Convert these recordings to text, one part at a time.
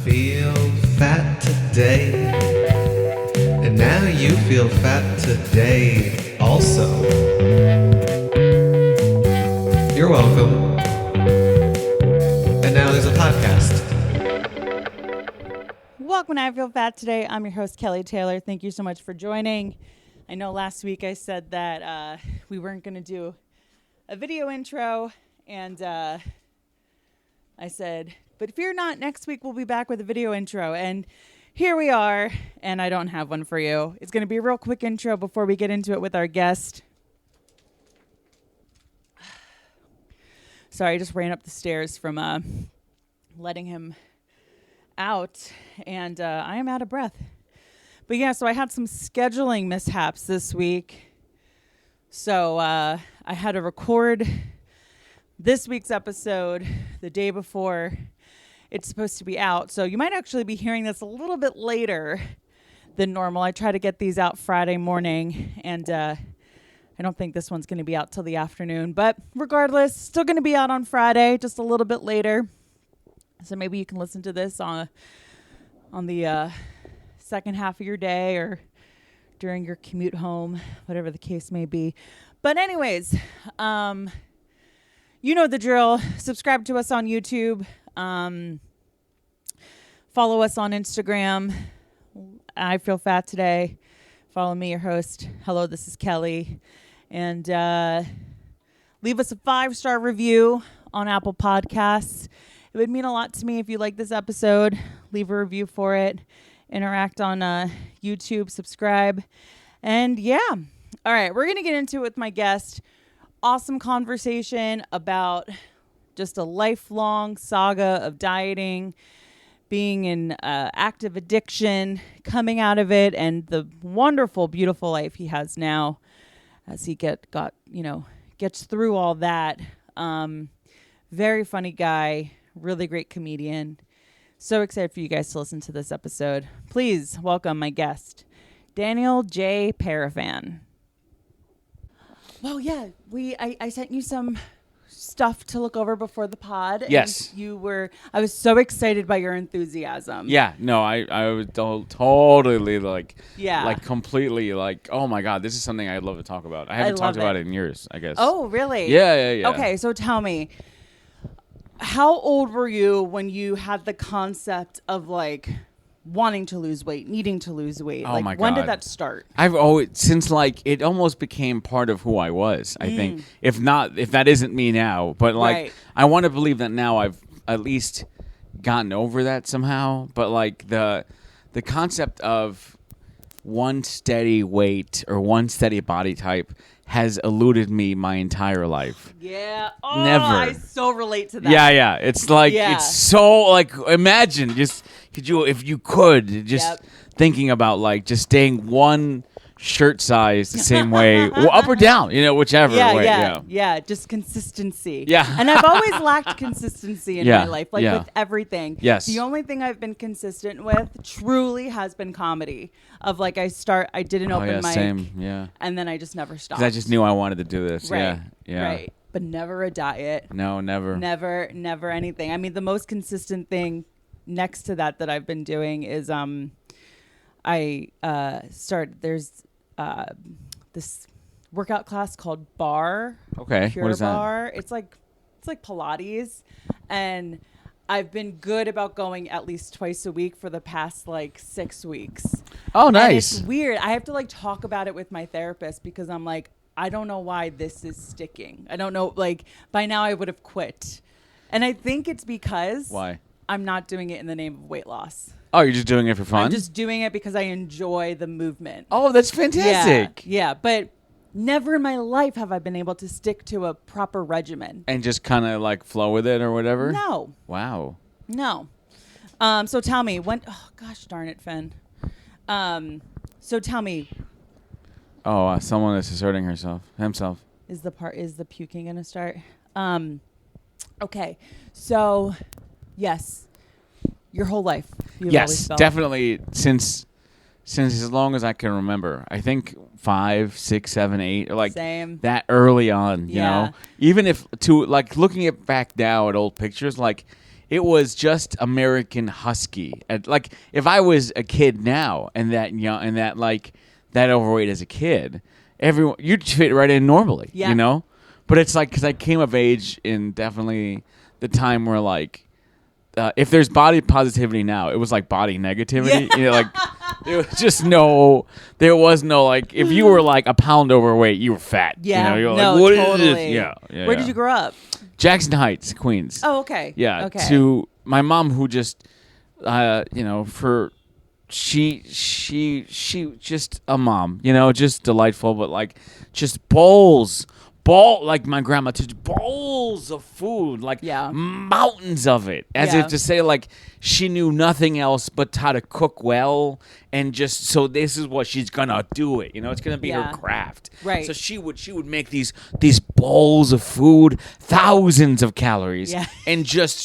feel fat today. And now you feel fat today also. You're welcome. And now there's a podcast. Welcome to I Feel Fat Today. I'm your host, Kelly Taylor. Thank you so much for joining. I know last week I said that we weren't going to do a video intro, and I said, but fear not, next week we'll be back with a video intro. And here we are, and I don't have one for you. It's going to be a real quick intro before we get into it with our guest. Sorry, I just ran up the stairs from letting him out, and I am out of breath. But yeah, so I had some scheduling mishaps this week. So I had to record this week's episode the day before it's supposed to be out. So you might actually be hearing this a little bit later than normal. I try to get these out Friday morning, and I don't think this one's going to be out till the afternoon. But regardless, still going to be out on Friday, just a little bit later. So maybe you can listen to this on the second half of your day or during your commute home, whatever the case may be. But anyways, you know the drill. Subscribe to us on YouTube. Follow us on Instagram. I Feel Fat Today. Follow me, your host. Hello, this is Kelly. And leave us a 5-star review on Apple Podcasts. It would mean a lot to me if you like this episode. Leave a review for it. Interact on YouTube. Subscribe. And yeah. All right. We're going to get into it with my guest. Awesome conversation about just a lifelong saga of dieting, being in active addiction, coming out of it, and the wonderful, beautiful life he has now as he gets through all that. Very funny guy, really great comedian. So excited for you guys to listen to this episode. Please welcome my guest, Daniel J. Perafan. Well, yeah, I sent you some stuff to look over before the pod. Yes. And I was so excited by your enthusiasm. Yeah, no, I was totally completely oh my God, this is something I'd love to talk about. I haven't talked about it in years, I guess. Oh, really? Yeah. Okay, so tell me, how old were you when you had the concept of wanting to lose weight, needing to lose weight? Oh my God. When did that start? I've always, since it almost became part of who I was, I think. If that isn't me now, but Right. I want to believe that now I've at least gotten over that somehow. But the concept of one steady weight or one steady body type has eluded me my entire life. Yeah. Oh, Never. I so relate to that. Yeah. It's it's so imagine if you could thinking about just staying one shirt size the same way, well, up or down, whichever way. Yeah. Just consistency. Yeah. And I've always lacked consistency in my life, with everything. Yes. The only thing I've been consistent with truly has been comedy. Of I did an open mic. Same. Yeah. And then I just never stopped. 'Cause I just knew I wanted to do this. Right. Yeah. Right. But never a diet. No, never. Never anything. I mean, the most consistent thing next to that I've been doing is there's this workout class called Bar. Okay. Pure what is Bar. It's like Pilates, and I've been good about going at least twice a week for the past 6 weeks. Oh, nice. And it's weird. I have to talk about it with my therapist because I'm I don't know why this is sticking. I don't know. By now I would have quit, and I think it's because why I'm not doing it in the name of weight loss. Oh, you're just doing it for fun? I'm just doing it because I enjoy the movement. Oh, that's fantastic. Yeah, but never in my life have I been able to stick to a proper regimen. And just kind of flow with it or whatever? No. Wow. No. So tell me, oh, gosh darn it, Finn. So tell me. Oh, someone is asserting himself. Is the puking going to start? Okay. So, yes. Your whole life. You've always Yes, felt. definitely since since as long as I can remember. I think 5, 6, 7, 8, or like Same. that early on. You Yeah. know, even if like looking at back now at old pictures, like it was just American Husky. And like if I was a kid now and that young and that like that overweight as a kid, everyone you'd fit right in normally. Yeah. You know, but it's like because I came of age in definitely the time where like. If there's body positivity now, it was like body negativity. Yeah. You know, like there was just there was no like if you were like a pound overweight, you were fat. Yeah. you know, you're No, like, what is totally. this? Yeah. Where did you grow up? Jackson Heights, Queens. Oh, okay. Yeah. Okay. To my mom, who just, for she just a mom, just delightful, but like just like my grandma, just bowls of food, like Yeah. mountains of it, as Yeah. if to say like she knew nothing else but how to cook well, and just so this is what she's gonna do it. It's gonna be Yeah. her craft. Right. So she would make these bowls of food, thousands of calories, Yeah. and just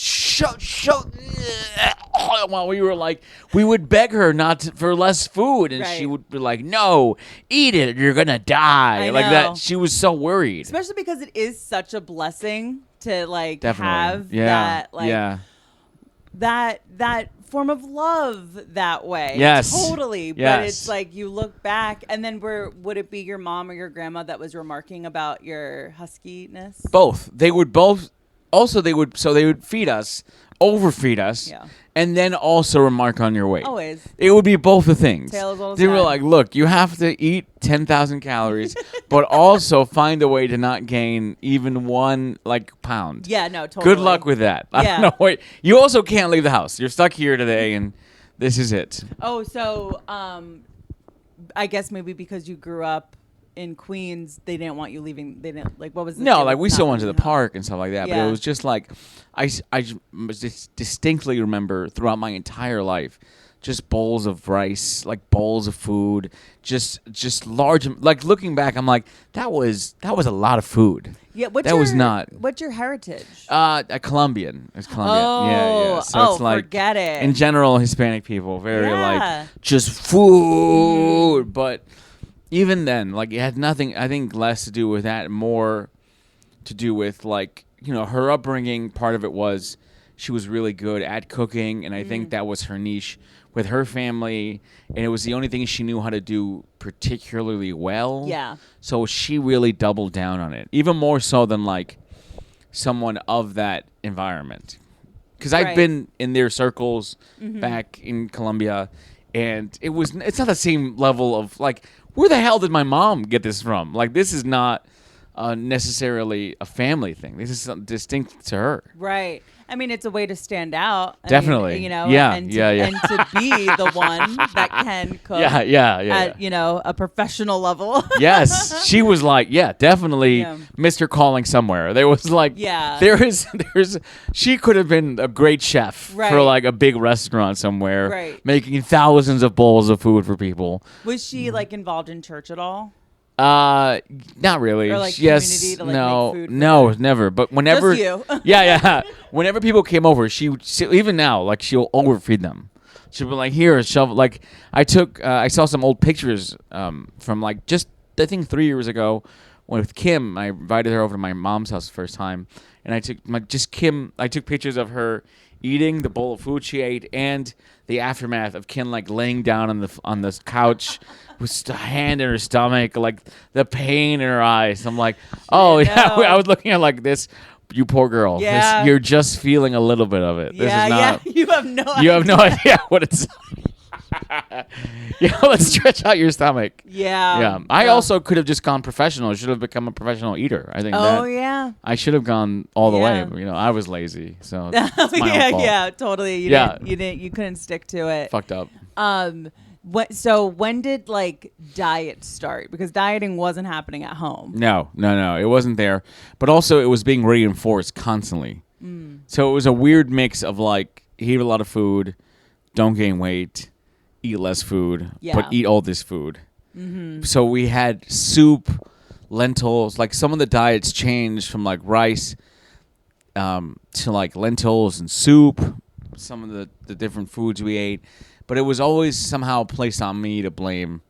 while we would beg her for less food, and she Right. would be like, "No, eat it, you're gonna die." I Like know. that. She was so worried. Especially because it is such a blessing to like Definitely. have Yeah. that like yeah. that form of love that way. Yes. Totally. But Yes. it's like you look back and then would it be your mom or your grandma that was remarking about your huskiness? Both. They would both. Also, they would feed us, overfeed us, Yeah. and then also remark on your weight. Always. It would be both the things. Tale as old as They were time. like, look, you have to eat 10,000 calories, but also find a way to not gain even one pound. Yeah, no, totally. Good luck with that. I Yeah. don't know. Wait, you also can't leave the house. You're stuck here today, and this is it. Oh, so I guess maybe because you grew up in Queens, they didn't want you leaving. They didn't what was the No, deal like with we not still went to the leaving home? park and stuff like that, but Yeah. it was just like I just distinctly remember throughout my entire life, just bowls of rice, like bowls of food, just large. Like looking back, I'm like that was a lot of food. Yeah, That was not- What's your heritage? A Colombian. It's Colombian. Oh, yeah. So it's like forget it. in general, Hispanic people very Yeah. like just food, but. Even then, like it had nothing. I think less to do with that, more to do with her upbringing. Part of it was she was really good at cooking, and I think that was her niche with her family, and it was the only thing she knew how to do particularly well. Yeah. So she really doubled down on it, even more so than like someone of that environment. Because I've Right. been in their circles back in Colombia, and it's not the same level of like, where the hell did my mom get this from? Like, this is not necessarily a family thing. This is something distinct to her. Right. I mean, it's a way to stand out. I Definitely. mean, Yeah, and to, yeah. and to be the one that can cook Yeah. at, a professional level. Yes, she was like, yeah, definitely Yeah. Mr. Calling somewhere. There was like, Yeah. there's, she could have been a great chef for Right. like a big restaurant somewhere, Right. making thousands of bowls of food for people. Was she involved in church at all? Not really. Or, like, Yes, community to, no, make food for no, them? never. But whenever, Just you. yeah. Whenever people came over, she even now, like she'll overfeed them. She'll be like, "Here, shove." Like I saw some old pictures from like just I think 3 years ago with Kim. I invited her over to my mom's house the first time, and I took I took pictures of her eating the bowl of food she ate and the aftermath of Kim laying down on the couch with a hand in her stomach, like the pain in her eyes. I'm like, oh yeah. No. I was looking at this. You poor girl. Yeah. You're just feeling a little bit of it. This is not. You have no idea. You have no idea what it's. Let's stretch out your stomach. Yeah. Yeah, I Well, also could have just gone professional. I should have become a professional eater. I think Oh, that yeah. I should have gone all the Yeah. way. I was lazy, so it's my yeah, own fault. yeah, totally. Yeah. You couldn't stick to it. Fucked up. So when did diet start? Because dieting wasn't happening at home. No, it wasn't there. But also, it was being reinforced constantly. So it was a weird mix of eat a lot of food, don't gain weight, eat less food, Yeah. but eat all this food. So we had soup, lentils. Some of the diets changed from rice to lentils and soup. Some of the different foods we ate. but it was always somehow placed on me to blame.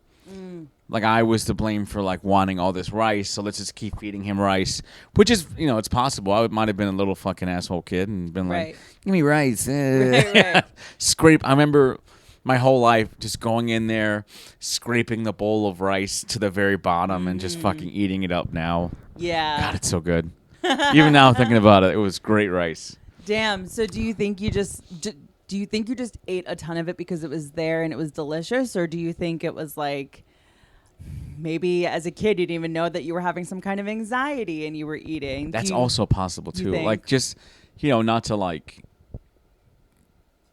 Like I was to blame for like wanting all this rice, so let's just keep feeding him rice, which is, it's possible. I might have been a little fucking asshole kid and been like, give me rice. Right. Scrape. I remember my whole life just going in there, scraping the bowl of rice to the very bottom and just fucking eating it up now. Yeah. God, it's so good. Even now thinking about it, it was great rice. Damn. So do you think you just ate a ton of it because it was there and it was delicious, or do you think it was like maybe as a kid you didn't even know that you were having some kind of anxiety and you were eating? That's also possible too. think? Like just, not to like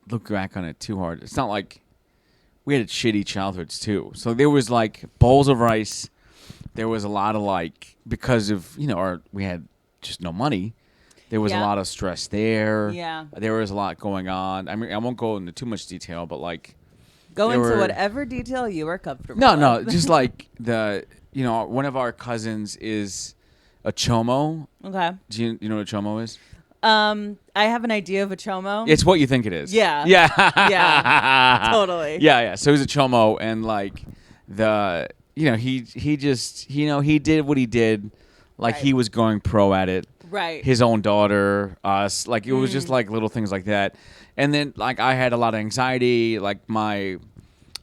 look back on it too hard. It's not like we had shitty childhoods too. So there was like bowls of rice. There was a lot of like, because of, we had just no money. There was a lot of stress there. Yeah. There was a lot going on. I mean, I won't go into too much detail, but like, Go into whatever detail you are comfortable No, with. just like one of our cousins is a chomo. Okay. Do you know what a chomo is? I have an idea of a chomo. It's what you think it is. Yeah. Yeah. Yeah. Totally. Yeah. So he's a chomo, and like he just he did what he did, like he was going pro at it. Right. His own daughter, us, like it was just like little things like that. And then like I had a lot of anxiety, like my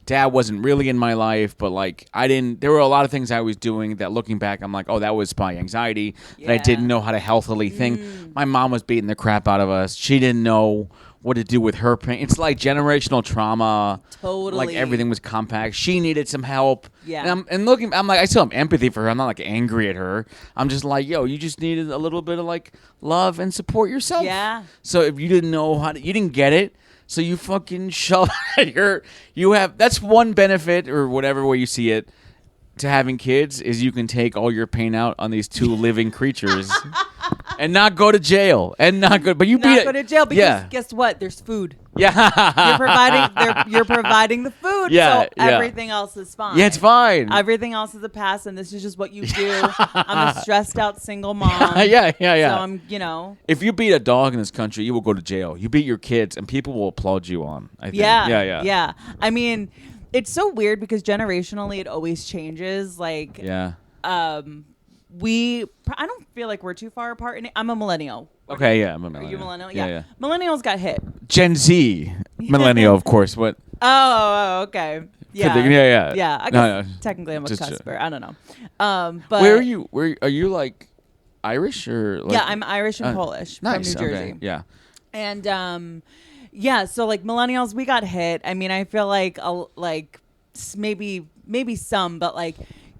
dad wasn't really in my life, but like there were a lot of things I was doing that looking back, I'm like, oh, that was my anxiety that I didn't know how to healthily think. My mom was beating the crap out of us. She didn't know what to do with her pain. It's like generational trauma. Totally. Like everything was compact. She needed some help. Yeah. And looking, I'm like, I still have empathy for her. I'm not like angry at her. I'm just like, yo, you just needed a little bit of like love and support yourself. Yeah. So if you didn't know you didn't get it. So you fucking shove that's one benefit or whatever way you see it to having kids is you can take all your pain out on these two living creatures and not go to jail but you not go to jail because guess what? There's food. Yeah. You're providing the food. Yeah, so everything else is fine. Yeah, it's fine. Everything else is a pass, and this is just what you do. I'm a stressed out single mom. Yeah. So I'm, If you beat a dog in this country, you will go to jail. You beat your kids, and people will applaud you on. I think. Yeah. I mean, it's so weird because generationally it always changes. Like, I don't feel like we're too far apart. I'm a millennial. Okay, yeah, I'm a millennial. Are you millennial? Yeah. Millennials got hit. Gen Z, millennial, of course. What? Oh, okay. Yeah. Yeah. I guess technically I'm a cusper. I don't know. But where are you? Are you like Irish or? Like, yeah, I'm Irish and Polish from New Jersey. Okay. Yeah. And so like millennials, we got hit. I mean, I feel like maybe some, but like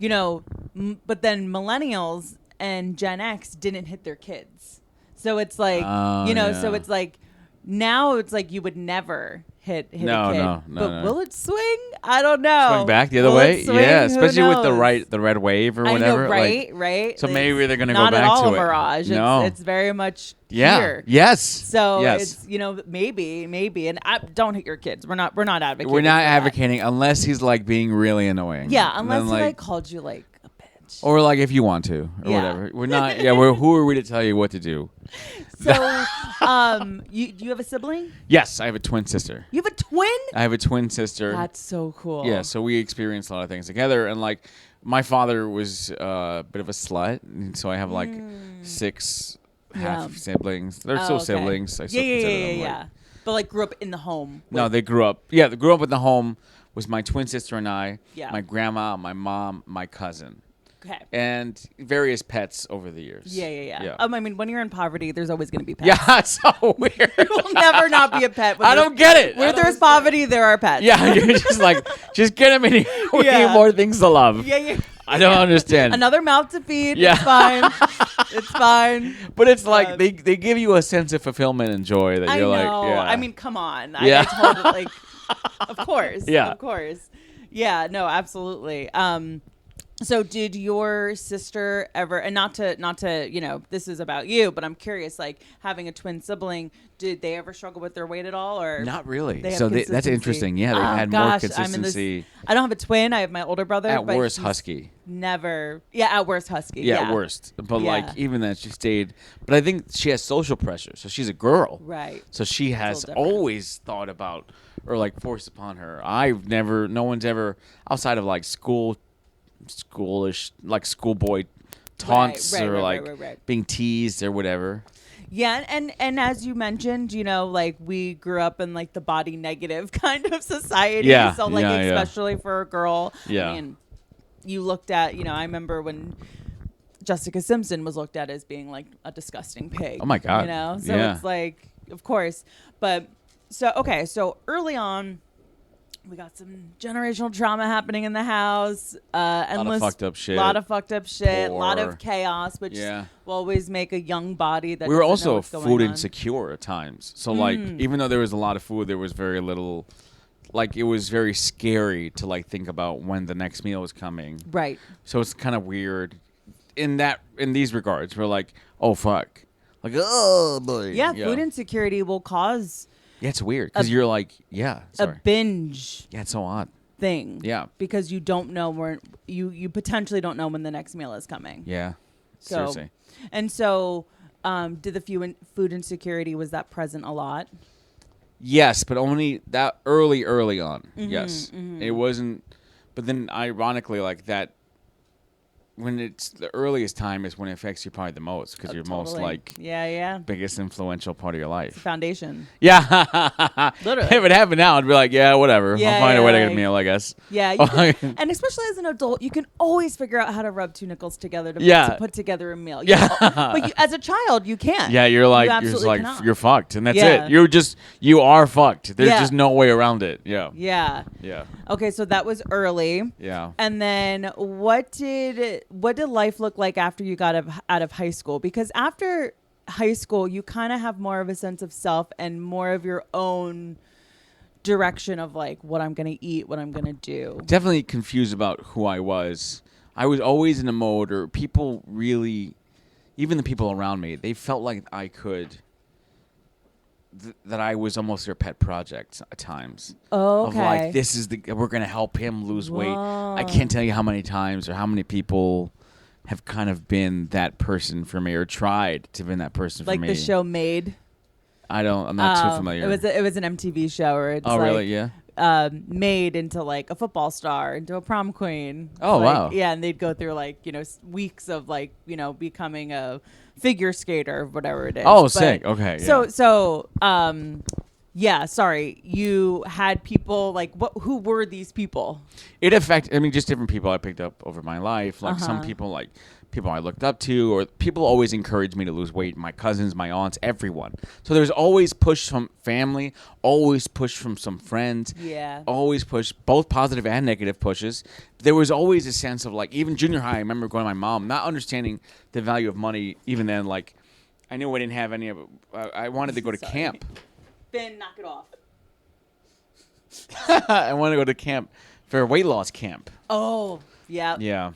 but then millennials and Gen X didn't hit their kids. So it's like, so it's like now it's like you would never hit a kid. No. But will it swing? I don't know. Swing back the other way? Yeah, especially with the red wave or whatever. I know, right, right. So maybe they're going to go back to it. Not at all a mirage. No. It's very much yeah. here. Yes. So it's, maybe. And don't hit your kids. We're not advocating. We're not advocating unless he's like being really annoying. Yeah, unless he like called you like a bitch. Or like if you want to or whatever. We're not, who are we to tell you what to do? So, do you have a sibling? Yes, I have a twin sister. You have a twin? I have a twin sister. That's so cool. Yeah, so we experienced a lot of things together, and like my father was a bit of a slut, and so I have like 6 half siblings. They're still siblings. I still consider them But like grew up in the home. No, they grew up. Yeah, they grew up in the home. Was my twin sister and I. Yeah. My grandma, my mom, my cousin. Okay. And various pets over the years. Yeah. I mean, when you're in poverty, there's always going to be pets. Yeah, it's so weird. You will never not be a pet. I don't get it. Where there's poverty, there are pets. Yeah, you're just like, just get them in here. We need more things to love. Yeah. I don't understand. Another mouth to feed. Yeah. It's fine. It's fine. But it's like they give you a sense of fulfillment and joy that you're like, yeah. I mean, come on. Yeah. I totally, of course. Yeah. Of course. Yeah, no, absolutely. So did your sister ever, and not to, this is about you, but I'm curious, like having a twin sibling, did they ever struggle with their weight at all, or Not really. they have So that's consistency? interesting. Yeah, they Oh, had more gosh, consistency. I don't have a twin. I have my older brother. At but worst, he's husky. Never. Yeah, at worst, husky. Yeah, Yeah, at worst. But Yeah. like even then, she stayed. But I think she has social pressure. So she's a girl. Right. So she has little different. always thought about or like forced upon her. No one's ever outside of like schoolish, like schoolboy taunts Right, or right, like right. being teased or whatever. Yeah, and as you mentioned, like we grew up in like the body negative kind of society. Yeah, So like yeah, yeah. especially for a girl. Yeah. I mean, you looked at, I remember when Jessica Simpson was looked at as being like a disgusting pig. Oh my God. So Yeah. it's like, of course. But so early on, we got some generational trauma happening in the house. Endless fucked up shit. lot of fucked up shit. A lot Poor. of chaos, which Yeah. will always make a young body that We were doesn't know also what's going food on. insecure at times. So like even though there was a lot of food, there was very little. Like it was very scary to like think about when the next meal was coming. Right. So it's kind of weird in these regards. We're like, oh fuck, like oh boy. Yeah, food insecurity will cause Yeah, it's weird because you're like, a sorry. binge Yeah, it's so odd. thing. Yeah. Because you don't know where you potentially don't know when the next meal is coming. Yeah. So, Seriously. And so, did the food insecurity, was that present a lot? Yes, but only that early on. Mm-hmm, Yes, it wasn't. But then, ironically, like that, when it's the earliest time is when it affects you probably the most because you're most Totally. like Yeah. biggest influential part of your life. Foundation. Yeah, Literally. If it happened now, I'd be like, yeah, whatever. Yeah, I'll find a way to get a like- meal, I guess. Yeah, you can, and especially as an adult, you can always figure out how to rub two nickels together to put together a meal. Yeah. But as a child, you can't. Yeah, you're like, absolutely cannot. you're fucked, and that's Yeah. it. You are fucked. There's Yeah. just no way around it. Yeah. Yeah. Yeah. Okay, so that was early. Yeah. And then what did life look like after you got out of high school? Because after high school, you kind of have more of a sense of self and more of your own direction of like what I'm going to eat, what I'm going to do. Definitely confused about who I was. I was always in a mode, or people really, even the people around me, they felt like I could, that I was almost their pet project at times. Oh, Of okay. like, we're going to help him lose weight. Whoa. I can't tell you how many times or how many people have kind of been that person for me or tried to be that person for Like me. the show Made. I'm not too familiar. It was an MTV show where it's really? Yeah. made into like a football star, into a prom queen. Oh, Like, wow. Yeah, and they'd go through like, weeks of like, becoming a figure skater or whatever it is. Oh, But- sick. Okay. So, yeah, sorry. You had people like who were these people? It affected, just different people I picked up over my life. Like some people, like people I looked up to, or people always encouraged me to lose weight. My cousins, my aunts, everyone. So there's always push from family, always push from some friends. Yeah. Always push, both positive and negative pushes. There was always a sense of like, even junior high, I remember going to my mom, not understanding the value of money. Even then, like, I knew I didn't have any of it. I wanted to go to Sorry. camp. Ben, knock it off. I wanted to go to camp for a weight loss camp. Oh, yeah. Yeah,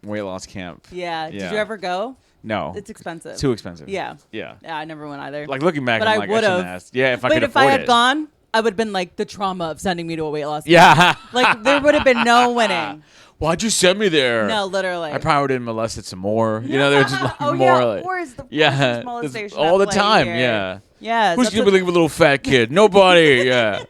weight loss camp. Yeah. Yeah. Did you ever go? No, It's expensive. too expensive. Yeah. Yeah. Yeah, I never went either. Like looking back, But I'm I like, I would've. shouldn't have asked. Yeah, if I But could if afford I had it. gone, I would have been like the trauma of sending me to a weight loss. Yeah. Like there would have been no winning. Why'd you send me there? No, literally. I probably would have molested some more. You know, there's just like Oh, more. yeah, like, or is the yeah, first molestation it's all the at play time. here. Yeah. Yes. Who's that's gonna what- believe a little fat kid? Nobody. Yeah.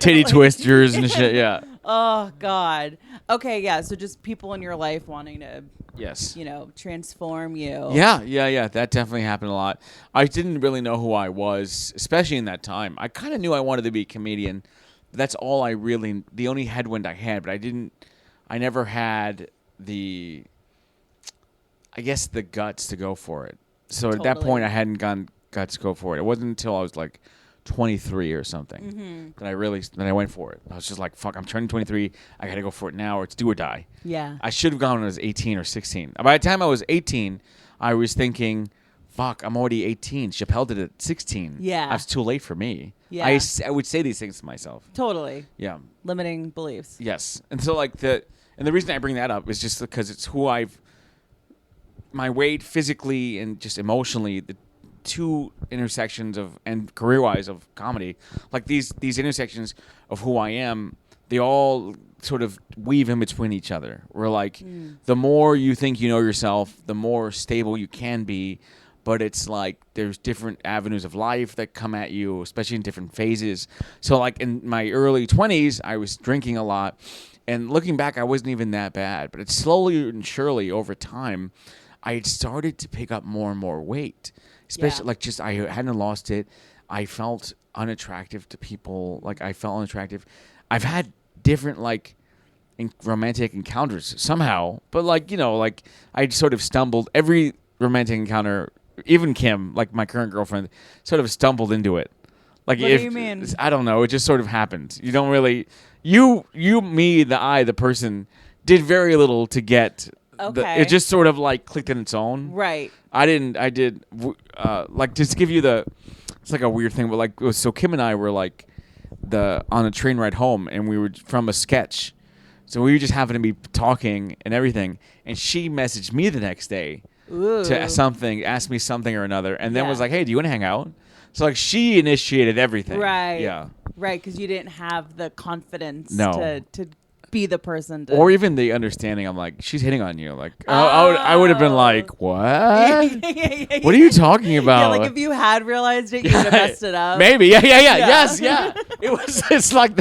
Titty twisters and shit. Yeah. Oh God. Okay, yeah. So just people in your life wanting to, Yes. transform you. Yeah. That definitely happened a lot. I didn't really know who I was, especially in that time. I kind of knew I wanted to be a comedian. But that's all the only headwind I had. But I never had the guts to go for it. So at that Totally. point, I hadn't gone guts to go for it. It wasn't until I was like 23 or something that I went for it. I was just like, fuck, I'm turning 23. I got to go for it now, or it's do or die. Yeah. I should have gone when I was 18 or 16. By the time I was 18, I was thinking, fuck, I'm already 18. Chappelle did it at 16. Yeah. That's too late for me. Yeah. I would say these things to myself. Totally. Yeah. Limiting beliefs. Yes. And so like And the reason I bring that up is just because it's who my weight physically and just emotionally, the two intersections of, and career-wise of comedy, like these intersections of who I am, they all sort of weave in between each other. Where like the more you think you know yourself, the more stable you can be. But it's like there's different avenues of life that come at you, especially in different phases. So like in my early 20s, I was drinking a lot. And looking back, I wasn't even that bad. But it's slowly and surely over time, I had started to pick up more and more weight. Especially like just I hadn't lost it. I felt unattractive to people. Like I felt unattractive. I've had different like romantic encounters somehow. But like, you know, like I sort of stumbled. Every romantic encounter, even Kim, like my current girlfriend, sort of stumbled into it. Like, what do you mean? I don't know. It just sort of happened. You don't really, me, the person, did very little to get. Okay. It just sort of like clicked on its own. Right. I did, like, just to give you it's like a weird thing, but like, so Kim and I were like on a train ride home, and we were from a sketch. So we just happened to be talking and everything, and she messaged me the next day. Ooh. To ask me something or another, and then was like, "Hey, do you want to hang out?" So like she initiated everything, right? Yeah, right, because you didn't have the confidence No. to be the person to, or even the understanding. I'm like, she's hitting on you. Like, I would have been like, what? What are you talking about? Yeah, like if you had realized it, you would have messed it up. Maybe, yeah. Yes, yeah. It's like,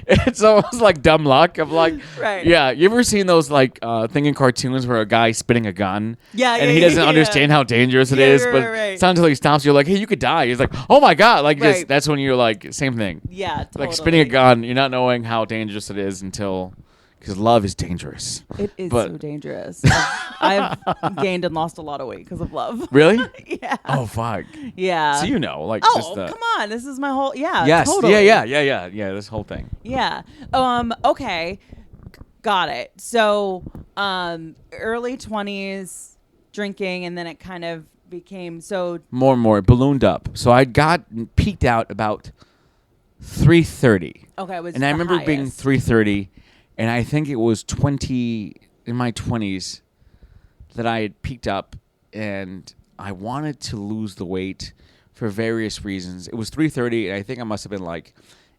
it's almost like dumb luck. Of like, right. Yeah. You ever seen those like thing in cartoons where a guy's spitting a gun? Yeah, and he doesn't understand how dangerous it is, but it's not until he stops. You're like, hey, you could die. He's like, oh my god, like this. That's when you're like, same thing. Yeah, totally. Like spitting a gun, you're not knowing how dangerous it is until, because love is dangerous. It is so dangerous. I've gained and lost a lot of weight because of love. Really? Yeah. Oh fuck. Yeah. So you know, like, oh, just come on, this is my whole. Yeah. Yes. Totally. Yeah. This whole thing. Yeah. Okay. Got it. So, early 20s drinking, and then it kind of became so more and more ballooned up. So I got peaked out about 3:30. Okay, it was and I remember highest. being 3:30, and I think it was in my 20s that I had peaked up, and I wanted to lose the weight for various reasons. It was 3:30, and I think I must have been like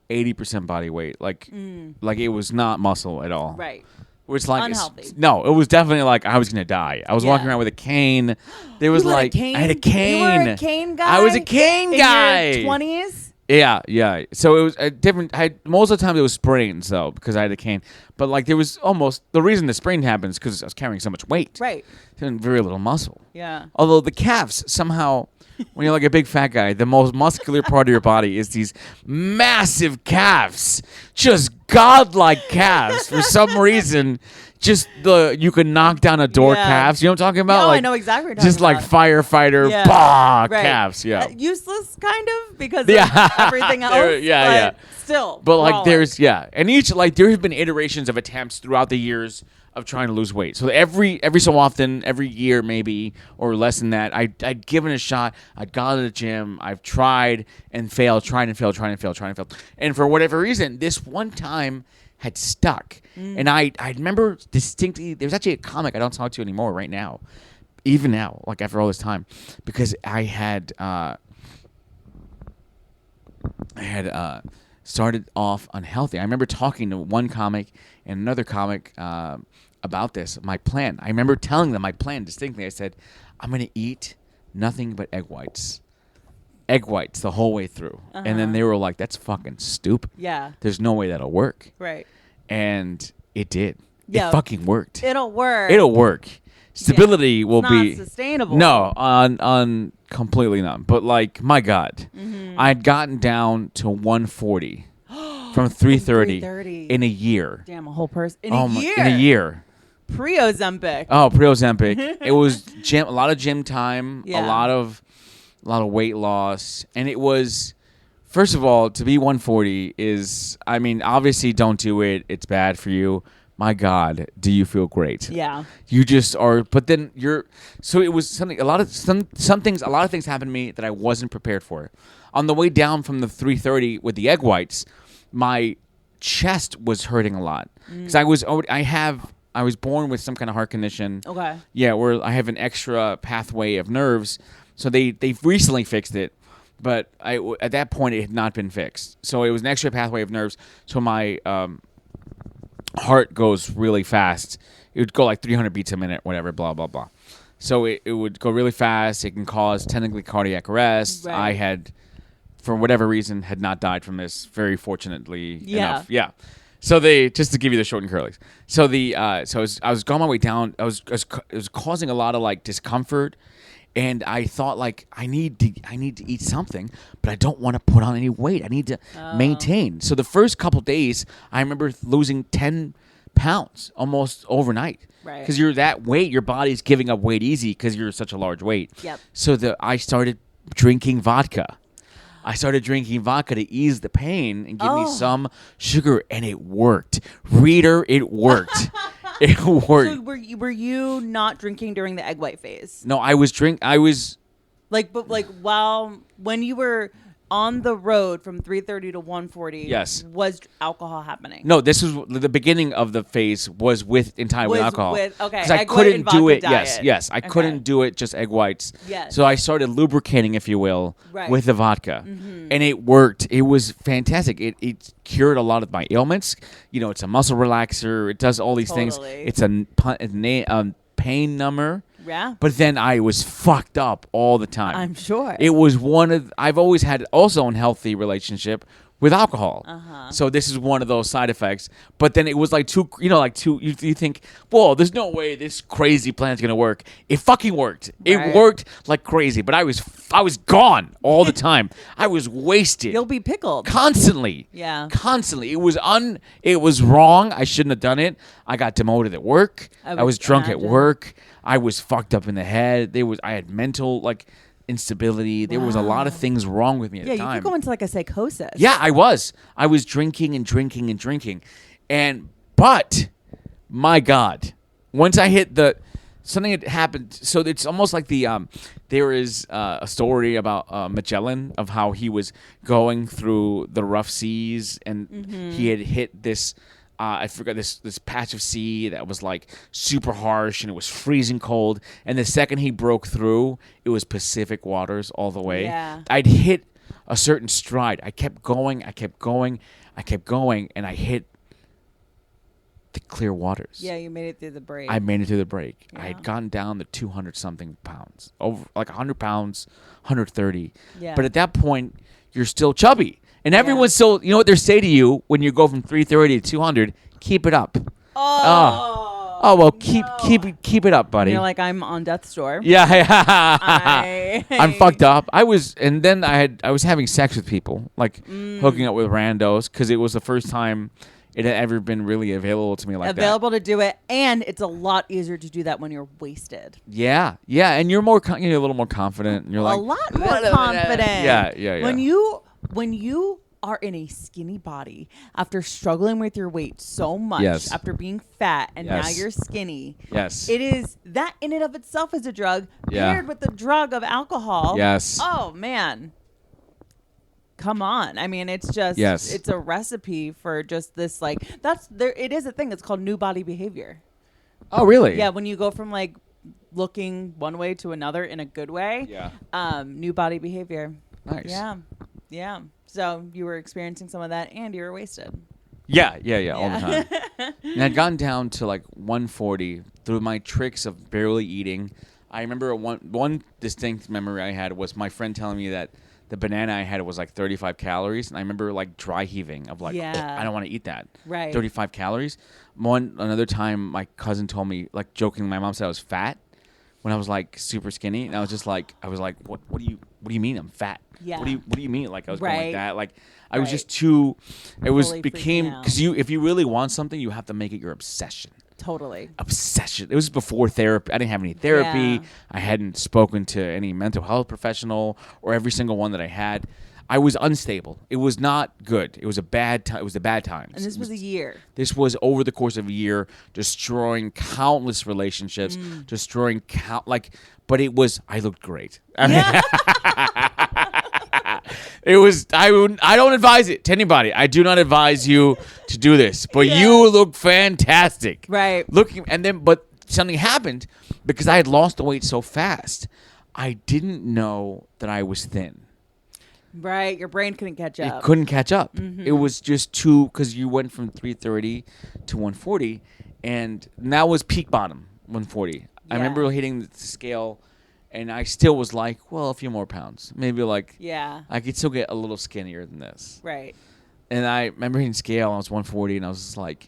80% body weight. Like it was not muscle at all. Right. Which like unhealthy. No, it was definitely like I was gonna die. I was walking around with a cane. There was like I had a cane. You were a cane guy. I was a cane guy. In your 20s. Yeah. So it was a different. Most of the time it was sprains though, because I had a cane. But like there was almost the reason the sprain happens because I was carrying so much weight. Right. And very little muscle. Yeah. Although the calves somehow, when you're like a big fat guy, the most muscular part of your body is these massive calves, just godlike calves. For some reason, just you could knock down a door calves. You know what I'm talking about? No, like, I know exactly what you're just talking like about. firefighter, calves. Yeah. Useless, kind of, because of everything else. Yeah. Still. But like brawling. there's and each like there have been iterations of attempts throughout the years of trying to lose weight. So every so often, every year maybe or less than that, I'd given it a shot. I'd gone to the gym. I've tried and failed, tried and failed. And for whatever reason, this one time had stuck. And I remember distinctly. There's actually a comic I don't talk to anymore right now, even now, like after all this time, because I had started off unhealthy. I remember talking to one comic and another comic about this, my plan. I remember telling them my plan distinctly. I said, I'm going to eat nothing but egg whites. Egg whites the whole way through. And then they were like, that's fucking stupid. Yeah. There's no way that'll work. Right. And it did. Yeah. It fucking worked. It'll work. It'll work. Stability will it's be not sustainable. No, on completely not. But like, my God, I'd gotten down to 140 from 330 in a year. Damn, a whole person in a year. In a year. Pre-Ozempic. Oh, pre-Ozempic. It was a lot of gym time, Yeah. a lot of weight loss, and it was. First of all, to be 140 is, I mean, obviously don't do it. It's bad for you. My God, do you feel great? Yeah. You just are, but then so it was something, a lot of things happened to me that I wasn't prepared for. On the way down from the 330 with the egg whites, my chest was hurting a lot. because I was born with some kind of heart condition. Okay. Yeah, where I have an extra pathway of nerves. So they've recently fixed it, but at that point it had not been fixed. So it was an extra pathway of nerves. So my heart goes really fast. It would go like 300 beats a minute, whatever, blah, blah, blah. So it would go really fast. It can cause technically cardiac arrest. Right. I had, for whatever reason, had not died from this, very fortunately enough. Yeah. So just to give you the short and curlies. So I was going my way down. It was causing a lot of like discomfort. And I thought, like, I need to eat something, but I don't want to put on any weight. I need to maintain. So the first couple days, I remember losing 10 pounds almost overnight. Right. Because you're that weight, your body's giving up weight easy because you're such a large weight. Yep. So I started drinking vodka. I started drinking vodka to ease the pain and give me some sugar, and it worked. Reader, it worked. It worked. So were you not drinking during the egg white phase? No, I was when you were on the road from 3:30 to 1:40. Yes. Was alcohol happening? No, this was the beginning of the phase was with alcohol. Okay. Because I Egg white couldn't and do vodka it. diet. Yes. I Okay. couldn't do it just egg whites. Yes. So I started lubricating, if you will, Right. with the vodka, and it worked. It was fantastic. It cured a lot of my ailments. You know, it's a muscle relaxer. It does all these things. Totally. It's a pain number. Yeah. But then I was fucked up all the time. I'm sure. It was I've always had also unhealthy relationship with alcohol. So this is one of those side effects. But then it was like you think, whoa, there's no way this crazy plan's going to work. It fucking worked. Right. It worked like crazy. But I was gone all the time. I was wasted. You'll be pickled. Constantly. Yeah. Constantly. It was wrong. I shouldn't have done it. I got demoted at work. I was drunk at work. I was fucked up in the head. I had mental instability. There was a lot of things wrong with me at the time. Yeah, you could go into like a psychosis. Yeah, I was. I was drinking and drinking and drinking. But my God, once I hit something had happened. So it's almost like there is a story about Magellan, of how he was going through the rough seas, and he had hit this I forgot this patch of sea that was like super harsh, and it was freezing cold. And the second he broke through, it was Pacific waters all the way. Yeah. I'd hit a certain stride. I kept going, and I hit the clear waters. Yeah, you made it through the break. I made it through the break. Yeah. I had gotten down to 200-something pounds, over like 100 pounds, 130. Yeah. But at that point, you're still chubby. And everyone's still, you know what they say to you when you go from 330 to 200? Keep it up. Oh, well, keep it up, buddy. You're like, I'm on death's door. Yeah. I'm fucked up. I was having sex with people, like hooking up with randos, because it was the first time it had ever been really available to me like that. Available to do it, and it's a lot easier to do that when you're wasted. Yeah, and you're more, you're a little more confident, and you're like a lot more confident. Yeah. When you are in a skinny body after struggling with your weight so much, Yes. after being fat, and Yes. now you're skinny. Yes. It is that in and of itself is a drug Yeah. paired with the drug of alcohol. Yes. Oh man. Come on. I mean, it's just Yes. it's a recipe for just this it is a thing. It's called new body behavior. Oh, really? Yeah, when you go from like looking one way to another in a good way. Yeah. New body behavior. Nice. Yeah. So you were experiencing some of that, and you were wasted. Yeah, all the time. And I'd gotten down to like 140 through my tricks of barely eating. I remember one distinct memory I had was my friend telling me that the banana I had was like 35 calories, and I remember like dry heaving of like, Yeah. I don't want to eat that. Right. 35 calories. Another time, my cousin told me, like joking, my mom said I was fat when I was like super skinny, and I was like, what do you mean I'm fat? Yeah. What do you mean? Like I was going like Right. that. Like I was Right. just too. It was Fully became freaking out. because if you really want something, you have to make it your obsession. Totally. Obsession. It was before therapy. I didn't have any therapy. Yeah. I hadn't spoken to any mental health professional or every single one that I had. I was unstable. It was not good. It was a bad time. It was the bad times. And this was a year. This was over the course of a year, destroying countless relationships, destroying but it was. I looked great. I mean, It was. I don't advise it to anybody. I do not advise you to do this. But you look fantastic. Right. But something happened because I had lost the weight so fast. I didn't know that I was thin. Right. Your brain couldn't catch up. It couldn't catch up. Mm-hmm. It was just too, because you went from 330 to 140, and that was peak bottom, 140. I remember hitting the scale, and I still was like, well, a few more pounds. Maybe like, I could still get a little skinnier than this. Right. And I remember hitting scale, I was 140, and I was just like,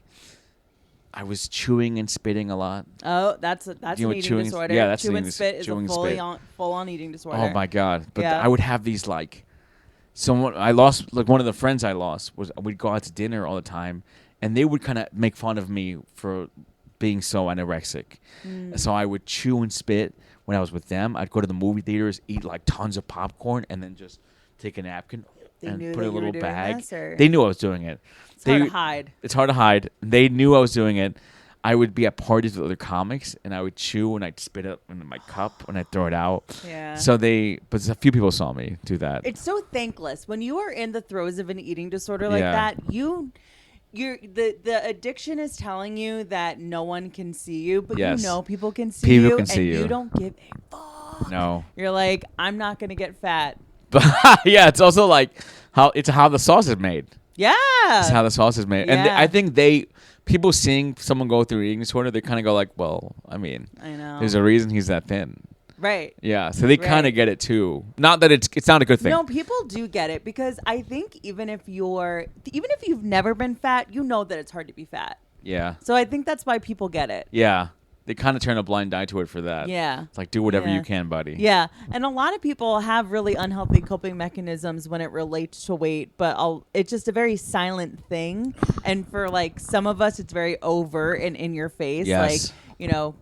I was chewing and spitting a lot. Oh, that's an eating disorder. Yeah, that's chew and eating spit is a full-on eating disorder. Oh my God! But I would have these like, one of the friends I lost was we'd go out to dinner all the time, and they would kind of make fun of me for being so anorexic. So I would chew and spit when I was with them. I'd go to the movie theaters, eat like tons of popcorn, and then just take a napkin and put it in a little bag. They knew I was doing it. It's hard to hide. It's hard to hide. They knew I was doing it. I would be at parties with other comics, and I would chew and I'd spit it in my cup and I'd throw it out. Yeah. But a few people saw me do that. It's so thankless when you are in the throes of an eating disorder like that. The addiction is telling you that no one can see you, but you know people can see you, and you don't give a fuck. No. You're like, I'm not gonna get fat. But yeah, it's also like how the sauce is made. Yeah. It's how the sauce is made. Yeah. And I think people seeing someone go through eating disorder, they kind of go like, well, I mean, I know. there's a reason he's that thin. Right. Yeah, so they kind of get it too. Not that it's not a good thing. No, people do get it because I think even if you've never been fat, you know that it's hard to be fat. Yeah. So I think that's why people get it. Yeah. They kind of turn a blind eye to it for that. Yeah. It's like, do whatever you can, buddy. Yeah. And a lot of people have really unhealthy coping mechanisms when it relates to weight, but it's just a very silent thing. And for like some of us, it's very overt and in your face. Yes. Like,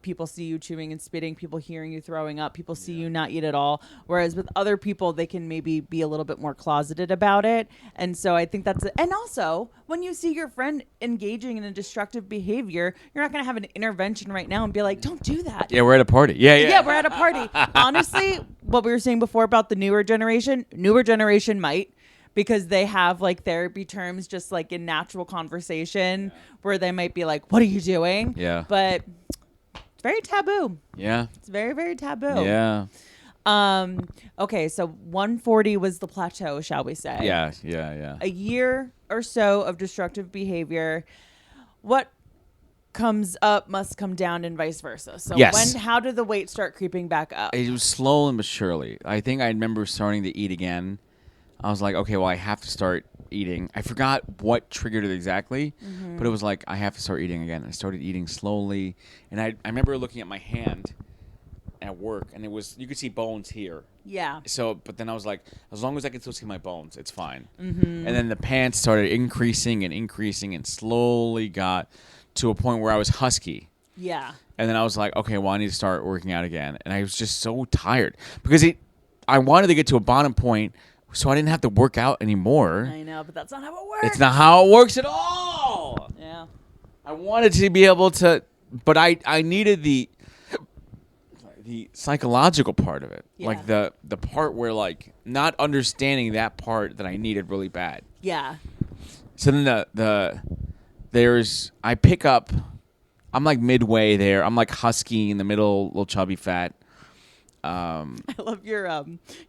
people see you chewing and spitting, people hearing you throwing up, people see you not eat at all. Whereas with other people, they can maybe be a little bit more closeted about it. And so I think and also when you see your friend engaging in a destructive behavior, you're not going to have an intervention right now and be like, don't do that. Yeah, we're at a party. Yeah. Yeah, we're at a party. Honestly, what we were saying before about the newer generation might, because they have like therapy terms just like in natural conversation where they might be like, what are you doing? Yeah. But it's very taboo. Yeah. It's very, very taboo. Yeah. Okay, so 140 was the plateau, shall we say? Yeah. A year or so of destructive behavior. What comes up must come down and vice versa. So how did the weight start creeping back up? It was slowly but surely. I think I remember starting to eat again. I was like, okay, well, I have to start eating. I forgot what triggered it exactly, but it was like, I have to start eating again. I started eating slowly, and I remember looking at my hand at work, and you could see bones here. Yeah. So, but then I was like, as long as I can still see my bones, it's fine. And then the pants started increasing and slowly got to a point where I was husky. Yeah. And then I was like, okay, well, I need to start working out again. And I was just so tired because I wanted to get to a bottom point so I didn't have to work out anymore. I know, but that's not how it works. It's not how it works at all. Yeah. I wanted to be able to, but I needed the psychological part of it. Yeah. Like the part where like not understanding that part that I needed really bad. Yeah. So then I pick up, I'm like midway there. I'm like husky in the middle, little chubby fat. I love your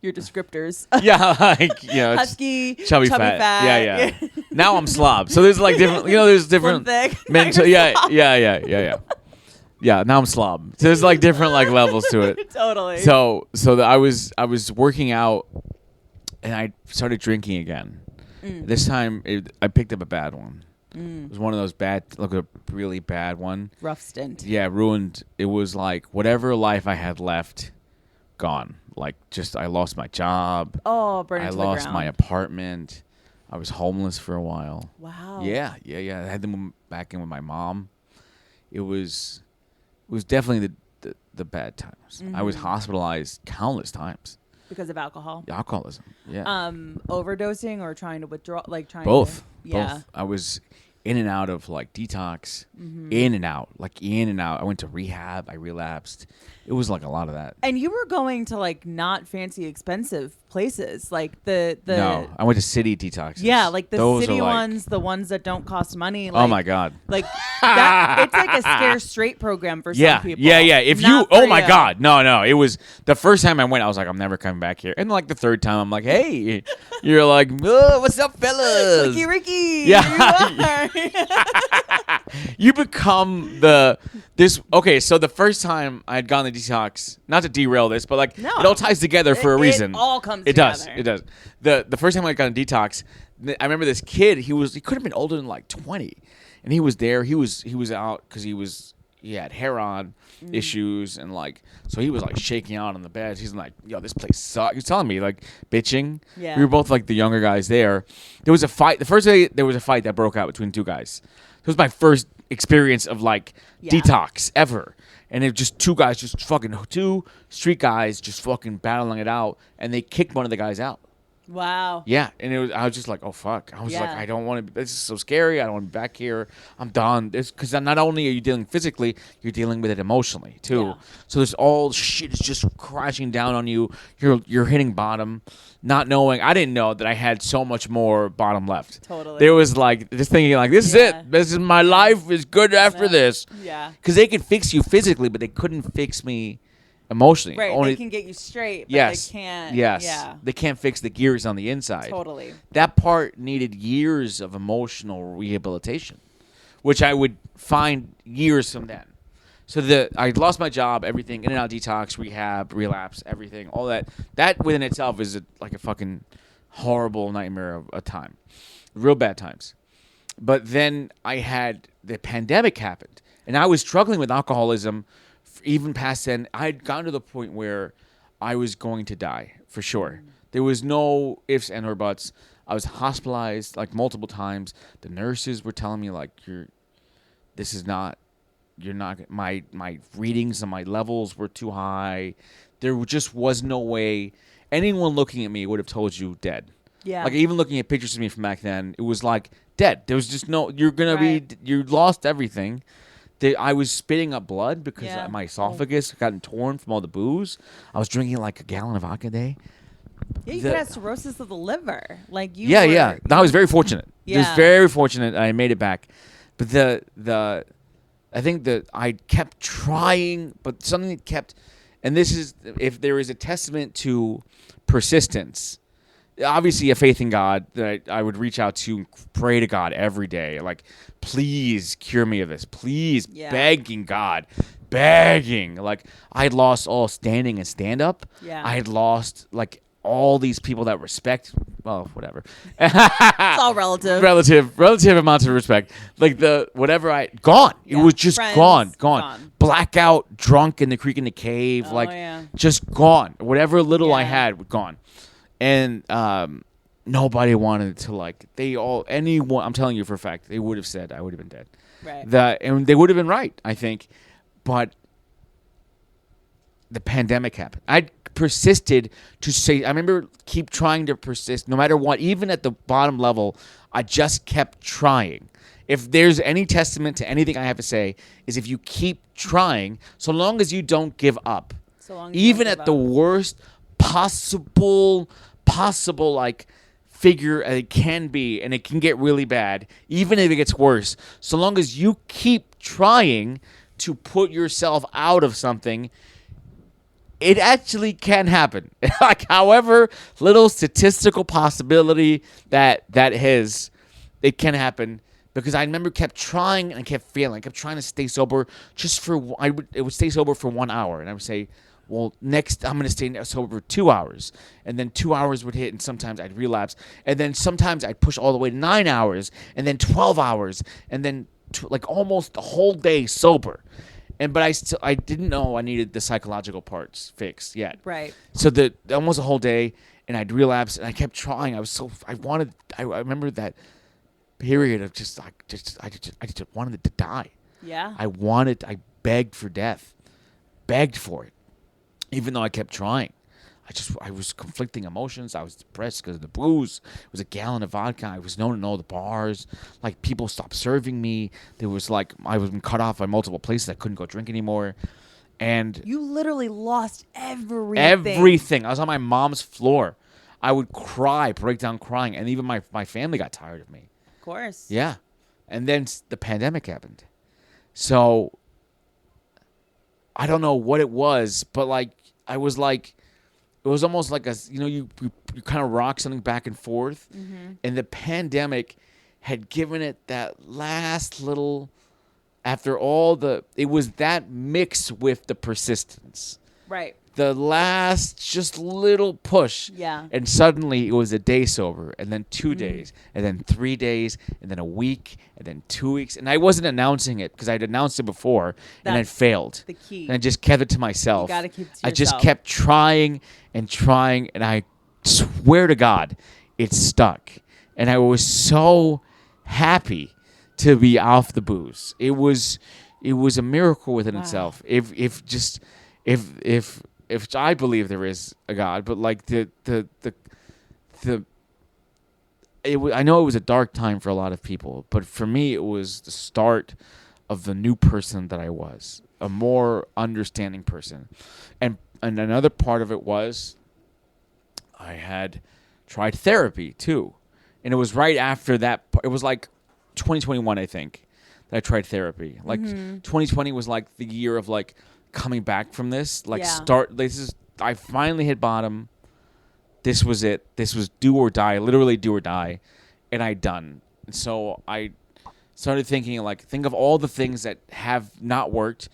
descriptors. Yeah, like husky, chubby fat. Yeah. Now I'm slob. So there's like different. There's different mental. Yeah. Yeah. Now I'm slob. So there's like different like levels to it. Totally. So I was working out, and I started drinking again. This time I picked up a bad one. It was one of those a really bad one. Rough stint. Yeah, ruined. It was like whatever life I had left, gone. Like I lost my job. Oh, burned to the ground. I lost my apartment. I was homeless for a while. Wow. Yeah. I had to move back in with my mom. It was definitely the bad times. I was hospitalized countless times. Because of alcohol? Alcoholism, yeah. Overdosing or trying to withdraw? Both. Yeah. Both. I was in and out of like detox, in and out. I went to rehab. I relapsed. It was like a lot of that. And you were going to like not fancy expensive places, like the No, I went to city detoxes. yeah, like the Those city are like, ones, the ones that don't cost money. Like, oh my god. Like that, it's like a scare straight program for Yeah, some people. yeah. If you, Not oh for my you. god, no. It was the first time I went. I was like, I'm never coming back here. And like the third time, I'm like, hey, you're like, oh, what's up, fellas? Ricky, Yeah. you are. You become okay, so the first time I had gone to detox, not to derail this, but like No. it all ties together for a reason. It all comes It together. does. The first time I got on detox, I remember this kid, he could have been older than like 20. And he was there. He was out cuz he had hair on issues, and like so he was like shaking out on the bed. He's like, yo, this place sucks. He was telling me like bitching. Yeah. We were both like the younger guys there. There was a fight. The first day there was a fight that broke out between two guys. It was my first experience of like Yeah. detox ever. And it just two street guys just fucking battling it out, and they kicked one of the guys out. Wow. Yeah, and I was just like, oh fuck. I was like, Yeah. I don't want to. This is so scary. I don't want to be back here. I'm done. Because not only are you dealing physically, you're dealing with it emotionally too. Yeah. So there's all shit is just crashing down on you. You're hitting bottom, not knowing. I didn't know that I had so much more bottom left. Totally. There was like just thinking like, this Yeah. is it. This is my life is good after this. Yeah. Because they could fix you physically, but they couldn't fix me emotionally. Right. Only, They can get you straight, but yes. they can't. Yes. Yeah. They can't fix the gears on the inside. Totally. That part needed years of emotional rehabilitation, which I would find years from then. So I lost my job, everything, in and out detox, rehab, relapse, everything, all that. That within itself is like a fucking horrible nightmare of a time. Real bad times. But then I had the pandemic happened, and I was struggling with alcoholism. Even past then, I had gotten to the point where I was going to die for sure. There was no ifs and or buts. I was hospitalized like multiple times. The nurses were telling me like, you're not. My readings and my levels were too high. There just was no way anyone looking at me would have told you dead. Yeah. Like even looking at pictures of me from back then, it was like dead. There was just no. You're gonna Right. you lost everything. I was spitting up blood because Yeah. my esophagus had gotten torn from all the booze. I was drinking like a gallon of vodka a day. Yeah, you the- could have cirrhosis of the liver. Like you. Yeah, were, yeah. No, I was very fortunate. I was Yeah. very fortunate. I made it back, but I think that I kept trying, but something that kept, and this is if there is a testament to persistence. Obviously, a faith in God that I would reach out to, pray to God every day, like, please cure me of this. Please, Yeah. begging God, like I had lost all standing and stand up. Yeah. I had lost like all these people that respect. Well, whatever. It's all relative. relative amounts of respect. Like gone. It Yeah. was just Friends, gone. gone. Blackout, drunk in the creek in the cave, Oh, like yeah. just gone. Whatever little I Yeah. had, gone. And nobody wanted to like. Anyone. I'm telling you for a fact, they would have said I would have been dead. Right. And they would have been right, I think. But the pandemic happened. I persisted to say. I remember keep trying to persist, no matter what. Even at the bottom level, I just kept trying. If there's any testament to anything I have to say, is if you keep trying, so long as you don't give up, So long as you even don't at give the up. worst possible like figure it can be, and it can get really bad, even if it gets worse, so long as you keep trying to put yourself out of something, it actually can happen. Like however little statistical possibility that is, it can happen. Because I remember kept trying and I kept failing. I kept trying to stay sober it would stay sober for 1 hour, and I would say, well, next I'm going to stay sober for 2 hours. And then 2 hours would hit, and sometimes I'd relapse. And then sometimes I'd push all the way to 9 hours, and then 12 hours, and then like almost the whole day sober. But I didn't know I needed the psychological parts fixed yet. Right. So almost a whole day, and I'd relapse, and I kept trying. I remember that period of I just wanted to die. Yeah. I begged for death, begged for it, even though I kept trying. I was conflicting emotions. I was depressed because of the booze. It was a gallon of vodka. I was known in all the bars. Like people stopped serving me. There was like I was cut off by multiple places. I couldn't go drink anymore. And You literally lost everything. everything. I was on my mom's floor. I would cry, break down crying, and even my family got tired of me. Of course. Yeah. And then the pandemic happened. So I don't know what it was, but like I was like, it was almost like you kind of rock something back and forth, and the pandemic had given it that last little. After all it was that mix with the persistence. Right. The last just little push. Yeah. And suddenly it was a day sober, and then 2 days, and then 3 days, and then a week, and then 2 weeks. And I wasn't announcing it because I'd announced it before, and it That's failed. the key. And I just kept it to myself. You gotta keep it to I just yourself. kept trying, and I swear to God, it stuck. And I was so happy to be off the booze. It was a miracle within itself. If I believe there is a God, but like I know it was a dark time for a lot of people, but for me it was the start of the new person that I was, a more understanding person. And another part of it was I had tried therapy too. And it was right after that. It was like 2021, I think, that I tried therapy. Like 2020 was like the year of like coming back from this. Like I finally hit bottom. This was it. This was do or die, literally do or die, and I done. And so I started thinking think of all the things that have not worked,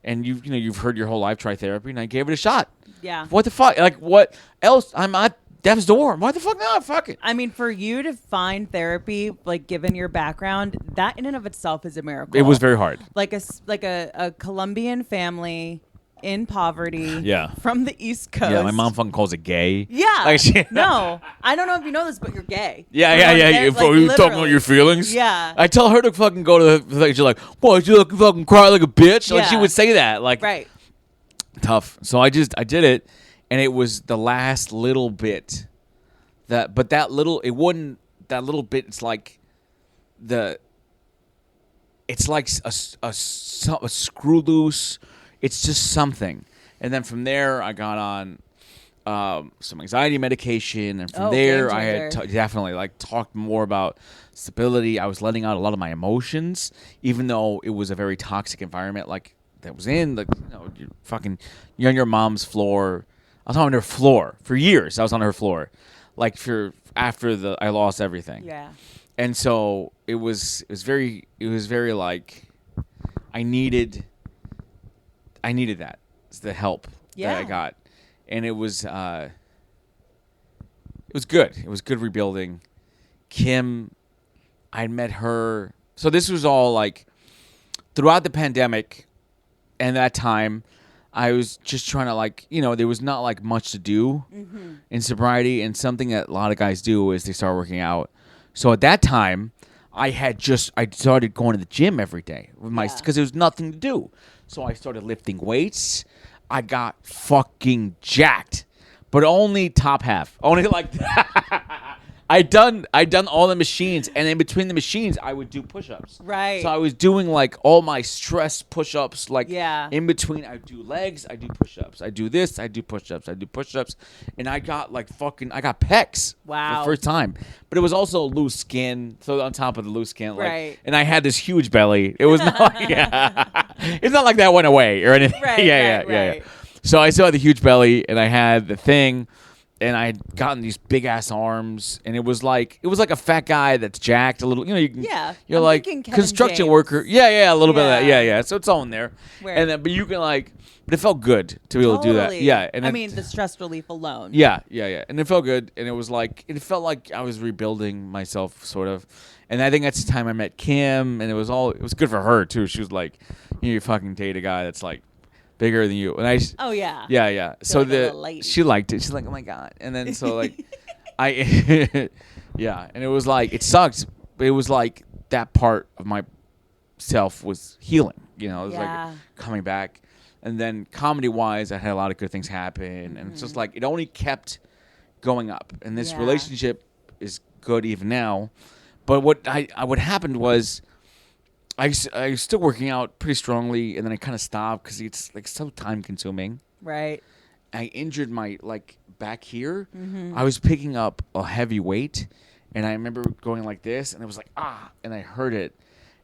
and you've heard your whole life try therapy, and I gave it a shot. Yeah. What the fuck? Like what else? I'm at death's door. Why the fuck not? Fuck it. I mean, for you to find therapy, like given your background, that in and of itself is a miracle. It was very hard. Like a Colombian family in poverty. Yeah. From the East Coast. Yeah, my mom fucking calls it gay. Yeah. No, I don't know if you know this, but you're gay. Yeah. You talking about your feelings? Yeah. I tell her to fucking go to the. She's like, "Boy, you look fucking cry like a bitch." Like she Yeah. would say that. Like Right. tough. So I did it, and it was the last little bit. That little bit. It's like a screw loose. It's just something. And then from there, I got on some anxiety medication, and from there, I had definitely talked more about stability. I was letting out a lot of my emotions, even though it was a very toxic environment. That was in you're on your mom's floor. I was on her floor for years. I was on her floor, after I lost everything. Yeah. And so it was very I needed that. It's the help that I got. And it was good. It was good rebuilding. Kim, I met her. So this was all throughout the pandemic and that time, I was just trying to there was not much to do in sobriety, and something that a lot of guys do is they start working out. So at that time, I started going to the gym every day because there was nothing to do. So I started lifting weights. I got fucking jacked, but only top half. Only I done all the machines, and in between the machines, I would do push-ups. Right. So I was doing all my stress push-ups. Yeah. In between, I do legs, I do push-ups. I do this, I do push-ups. I do push-ups, and I got I got pecs. Wow. The first time, but it was also loose skin. So on top of the loose skin, Right. And I had this huge belly. It was not it's not like that went away or anything. Right, Yeah. So I still had the huge belly, and I had the thing. And I had gotten these big ass arms, and it was like a fat guy that's jacked a little. You can, you're I'm like thinking Kevin construction James. worker. Yeah, a little bit of that. Yeah. Yeah. So it's all in there. Where- And then, but you can but it felt good to be able to do that. Totally. Yeah. And I mean, the stress relief alone. Yeah. And it felt good, and it felt like I was rebuilding myself, sort of. And I think that's the time I met Kim, and it was good for her too. She was like, you fucking date a guy that's bigger than you, and I. Oh yeah. Yeah. So a little lady. she liked it. She's like, oh my god, and then so I, yeah, and it was it sucked, but it was that part of myself was healing. It was coming back, and then comedy wise, I had a lot of good things happen, and it's just it only kept going up, and this relationship is good even now, but what happened was, I was still working out pretty strongly, and then I kind of stopped because it's like so time consuming. Right. I injured my like back here. Mm-hmm. I was picking up a heavy weight, and I remember going like this, and it was like and I hurt it,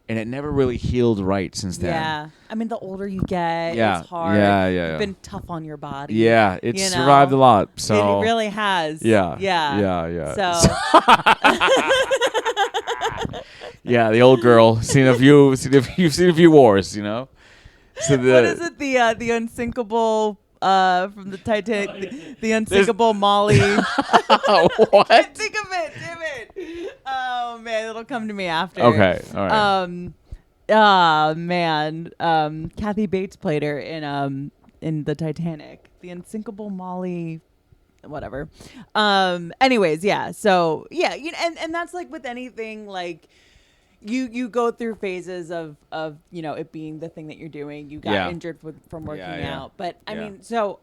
and it never really healed right since then. Yeah. I mean, the older you get, Yeah. it's hard. Yeah. You've been tough on your body. Yeah, it you know? survived a lot. So It really has. Yeah. Yeah. Yeah. So. Yeah, the old girl. You've seen a few wars, you know. So What is it? The unsinkable from the Titanic. The unsinkable Molly. What? Can't think of it. Damn it. Oh man, it'll come to me after. Okay. All right. Man. Kathy Bates played her in the Titanic. The unsinkable Molly. Whatever. Anyways, yeah. So yeah, and that's like with anything, like you go through phases of it being the thing that you're doing. You got injured from working out, but I mean, so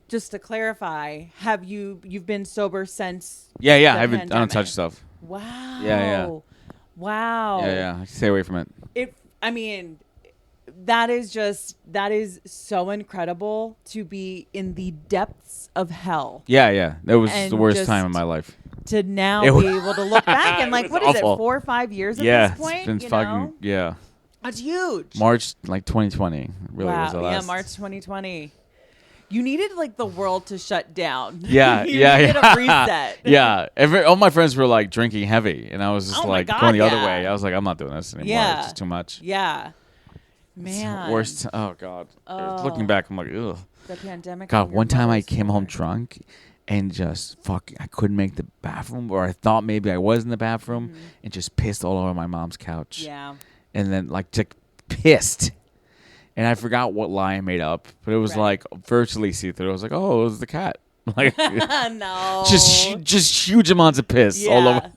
just to clarify, you've been sober since? Yeah. the I don't pandemic? touch stuff. Wow. Yeah. Wow. Yeah. Stay away from it. I mean, that is so incredible to be in the depths of hell. Yeah. That was And the worst just time of my life. To now It be was- able to look back and like, It what was is it, awful. 4 or 5 years at Yeah, this point? it's been you fucking know? yeah. That's huge. March like 2020 really was the Wow. last. Yeah, March 2020. You needed like the world to shut down. Yeah, you yeah, needed yeah. a reset. Yeah, all my friends were like drinking heavy, and I was just Oh my like God, going the other yeah. way. I was like, I'm not doing this anymore. Yeah. It's just too much. Yeah. It's Man. the worst. Oh God. Oh. Looking back, I'm like, ugh. The pandemic. God, on your one time I mother's came home floor. drunk, and just I couldn't make the bathroom, or I thought maybe I was in the bathroom, and just pissed all over my mom's couch. Mm-hmm. Yeah. And then like just pissed. And I forgot what lie I made up, but it was Right. like virtually see-through. I was like, "Oh, it was the cat." Like, No. just huge amounts of piss all over.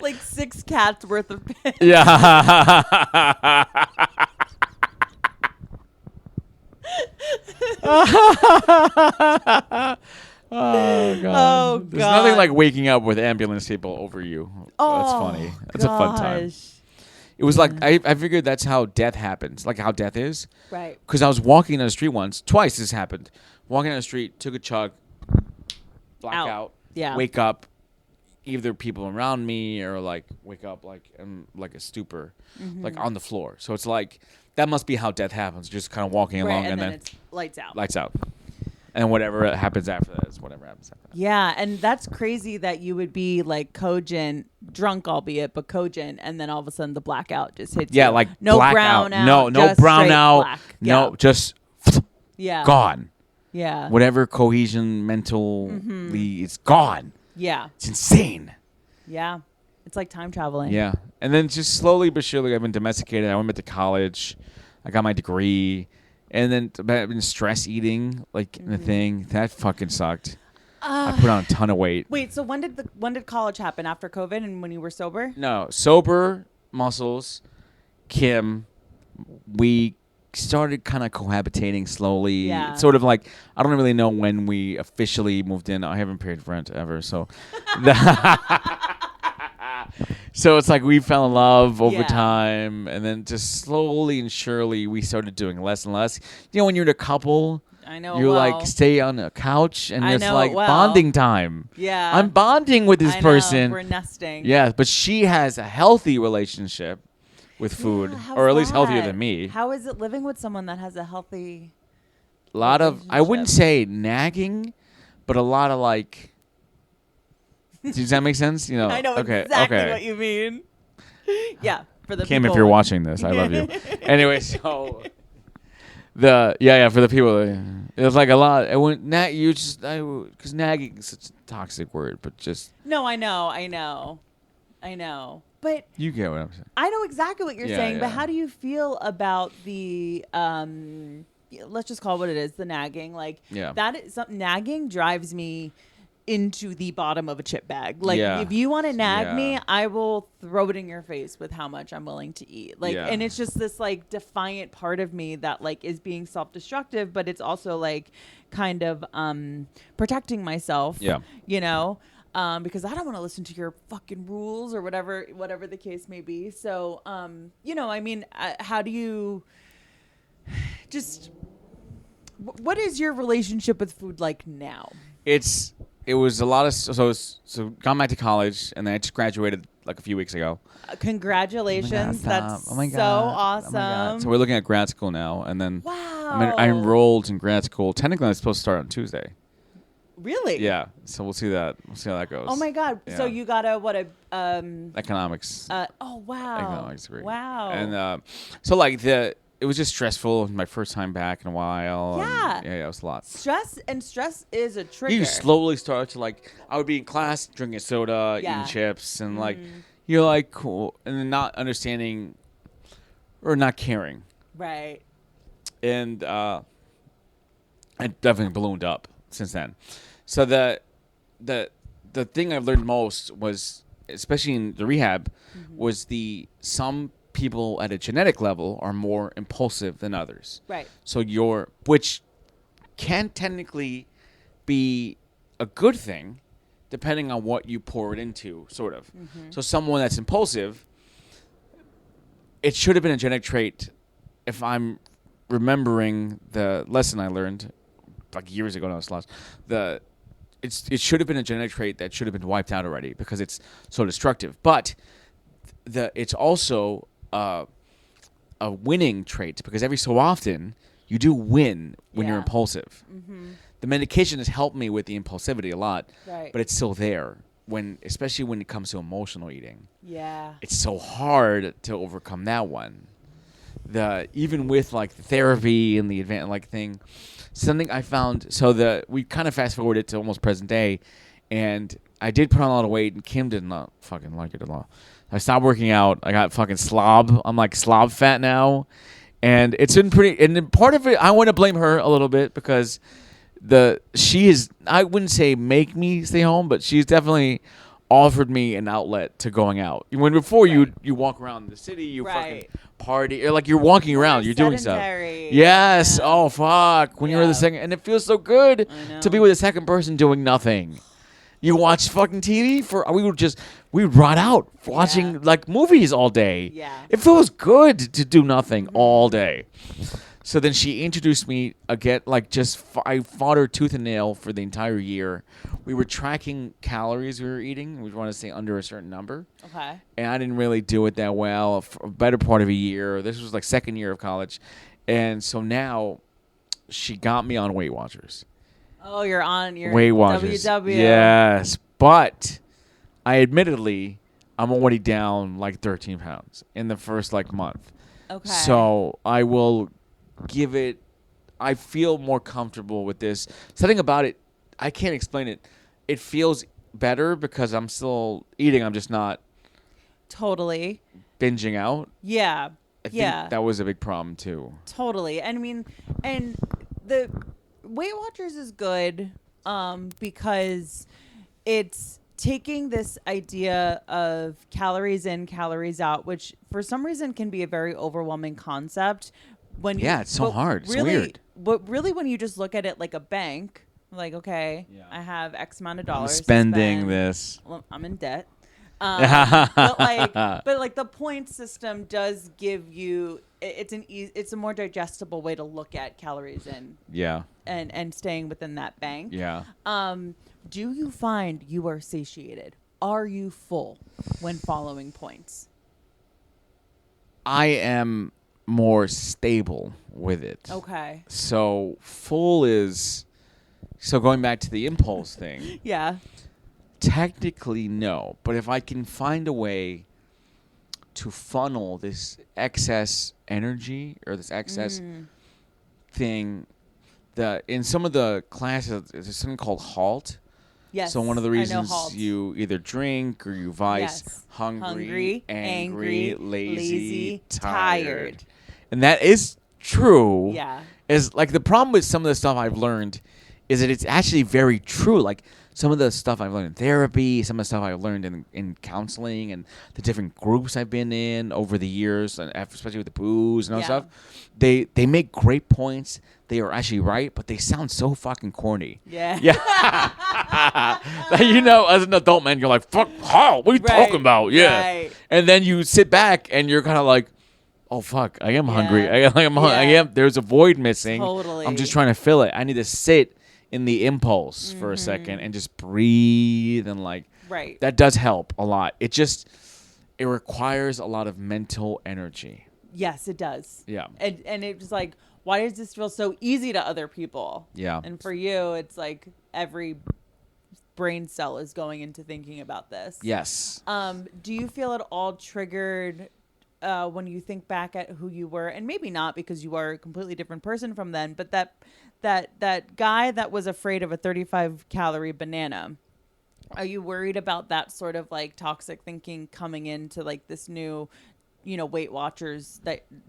like 6 cats worth of piss. Yeah. Oh God. Oh, There's God. nothing like waking up with ambulance people over you. That's funny. That's a fun time. Gosh. It was like I figured that's how death happens, like how death is. Right. Because I was walking down the street once, twice this happened. Walking down the street, took a chug, blackout, Yeah. wake up, either people around me or like wake up like in like a stupor, like on the floor. So it's like that must be how death happens. Just kind of walking Right, along and and then then it's lights out. lights out, and whatever happens after that is whatever happens after that. Yeah, and that's crazy that you would be like cogent, drunk albeit, but cogent, and then all of a sudden the blackout just hits Yeah, you. like no blackout. brown out. No just brown straight out. black. No, just Yeah. gone. Yeah. Whatever cohesion mentally it's gone. Yeah. It's insane. Yeah. It's like time traveling. Yeah. And then just slowly but surely I've been domesticated. I went back to college. I got my degree. And then I've been stress eating, like the thing. That fucking sucked. I put on a ton of weight. Wait, so when did college happen? After COVID and when you were sober? No, sober, muscles, Kim, we started kind of cohabitating slowly. Yeah. It's sort of like, I don't really know when we officially moved in. I haven't paid rent ever, so. So it's like we fell in love over Yeah. time, and then just slowly and surely we started doing less and less. You know, when you're in a couple, I know. you well. like stay on a couch, and I it's know like it well. bonding time. Yeah. I'm bonding with this I know, person. we're nesting. Yeah, but she has a healthy relationship with food, Yeah, how's or at least healthier that? than me. How is it living with someone that has a healthy? A lot of, I wouldn't relationship? say nagging, but a lot of like. Does that make sense? You know. I know okay, exactly okay. what you mean. Yeah, for the Kim, people if you're with- watching this, I love you. Anyway, so for the people, it's like a lot. I wouldn't because nagging is such a toxic word, but just No, I know. But you get what I'm saying. I know exactly what you're Yeah, saying. But yeah. how do you feel about the let's just call it what it is, the nagging? Like Yeah. that is something. Nagging drives me into the bottom of a chip bag. Like Yeah. if you want to nag me, Yeah. I will throw it in your face with how much I'm willing to eat. Like, Yeah. and it's just this like defiant part of me that like is being self-destructive, but it's also like kind of protecting myself. Yeah. You know. because I don't want to listen to your fucking rules or whatever the case may be. So, I mean, how do you just, what is your relationship with food like now? It was a lot of so gone back to college, and then I just graduated like a few weeks ago. Congratulations. Oh my God, That's oh my God. so Oh awesome. my God. So we're looking at grad school now, and then Wow. I enrolled in grad school. Technically, I'm supposed to start on Tuesday. Really? Yeah. So we'll see that. We'll see how that goes. Oh my God. Yeah. So you got Economics. oh wow. Economics degree. Wow. And so like it was just stressful. My first time back in a while. Yeah. And it was a lot. Stress is a trigger. You slowly start to like. I would be in class drinking soda, Yeah. eating chips, and like you're like cool, and then not understanding or not caring, Right. and it definitely ballooned up since then. So the thing I've learned most was, especially in the rehab, was some people at a genetic level are more impulsive than others. Right. So which can technically be a good thing, depending on what you pour it into, sort of. So someone that's impulsive, it should have been a genetic trait. If I'm remembering the lesson I learned like years ago, it should have been a genetic trait that should have been wiped out already because it's so destructive. But it's also a winning trait because every so often you do win when you're Yeah. impulsive. The medication has helped me with the impulsivity a lot, Right. but it's still there especially when it comes to emotional eating. Yeah. It's so hard to overcome that one. Even with like the therapy and the advanced like thing, something I found. So we kind of fast forwarded to almost present day, and I did put on a lot of weight, and Kim did not fucking like it at all. I stopped working out. I got fucking slob. I'm like slob fat now, and it's been pretty. And then part of it, I want to blame her a little bit because she is. I wouldn't say make me stay home, but she's definitely offered me an outlet to going out. When before you walk around the city, you Right. fucking party, or like you're walking around, you're doing stuff. Sedentary. Yes. Yeah. Oh fuck. When you're Yeah. the second, and it feels so good I know. to be with a second person doing nothing. You watch fucking TV we would rot out watching Yeah. like movies all day. Yeah. It feels good to do nothing all day. So then she introduced me again, like I fought her tooth and nail for the entire year. We were tracking calories we were eating. We want to stay under a certain number. Okay. And I didn't really do it that well for a better part of a year. This was like second year of college. And so now she got me on Weight Watchers. Oh, you're on your Weight Watchers. WW. Yes. But I'm already down like 13 pounds in the first like month. Okay. So I will give it. I feel more comfortable with this. Something about it, I can't explain it. It feels better because I'm still eating. I'm just not Totally. binging out. Yeah. I think Yeah. that was a big problem too. Totally. And I mean, and the Weight Watchers is good because it's taking this idea of calories in, calories out, which for some reason can be a very overwhelming concept. It's so hard. It's really, weird. But really, when you just look at it like a bank, like, okay, Yeah. I have X amount of I'm dollars. to spending spend. this. Well, I'm in debt. But like the point system does give you it's a more digestible way to look at calories in Yeah. and staying within that bank. Yeah. Do you find you are satiated? Are you full when following points? I am more stable with it. Okay. So full is. So going back to the impulse thing. Yeah. Technically, no. But if I can find a way to funnel this excess energy or this excess thing, in some of the classes, there's something called HALT. Yes. So one of the I know reasons halt. you either drink or you vice Yes. hungry, angry, lazy, tired. tired. And that is true. Yeah. Is like the problem with some of the stuff I've learned is that it's actually very true. Like some of the stuff I've learned in therapy, some of the stuff I've learned in counseling and the different groups I've been in over the years, and especially with the booze and all Yeah. stuff, they make great points. they are actually right, but they sound so fucking corny. Yeah. Yeah. As an adult man, you're like, fuck, how? What are you talking about? Yeah. Right. And then you sit back and you're kind of like, oh, fuck, I am hungry. There's a void missing. Totally. I'm just trying to fill it. I need to sit in the impulse for a second and just breathe and Right. That does help a lot. It requires a lot of mental energy. Yes, it does. Yeah. And it's like, why does this feel so easy to other people? Yeah. And for you, it's like every brain cell is going into thinking about this. Yes. Do you feel at all triggered when you think back at who you were, and maybe not because you are a completely different person from then, but that guy that was afraid of a 35-calorie banana? Are you worried about that sort of like toxic thinking coming into like this new, Weight Watchers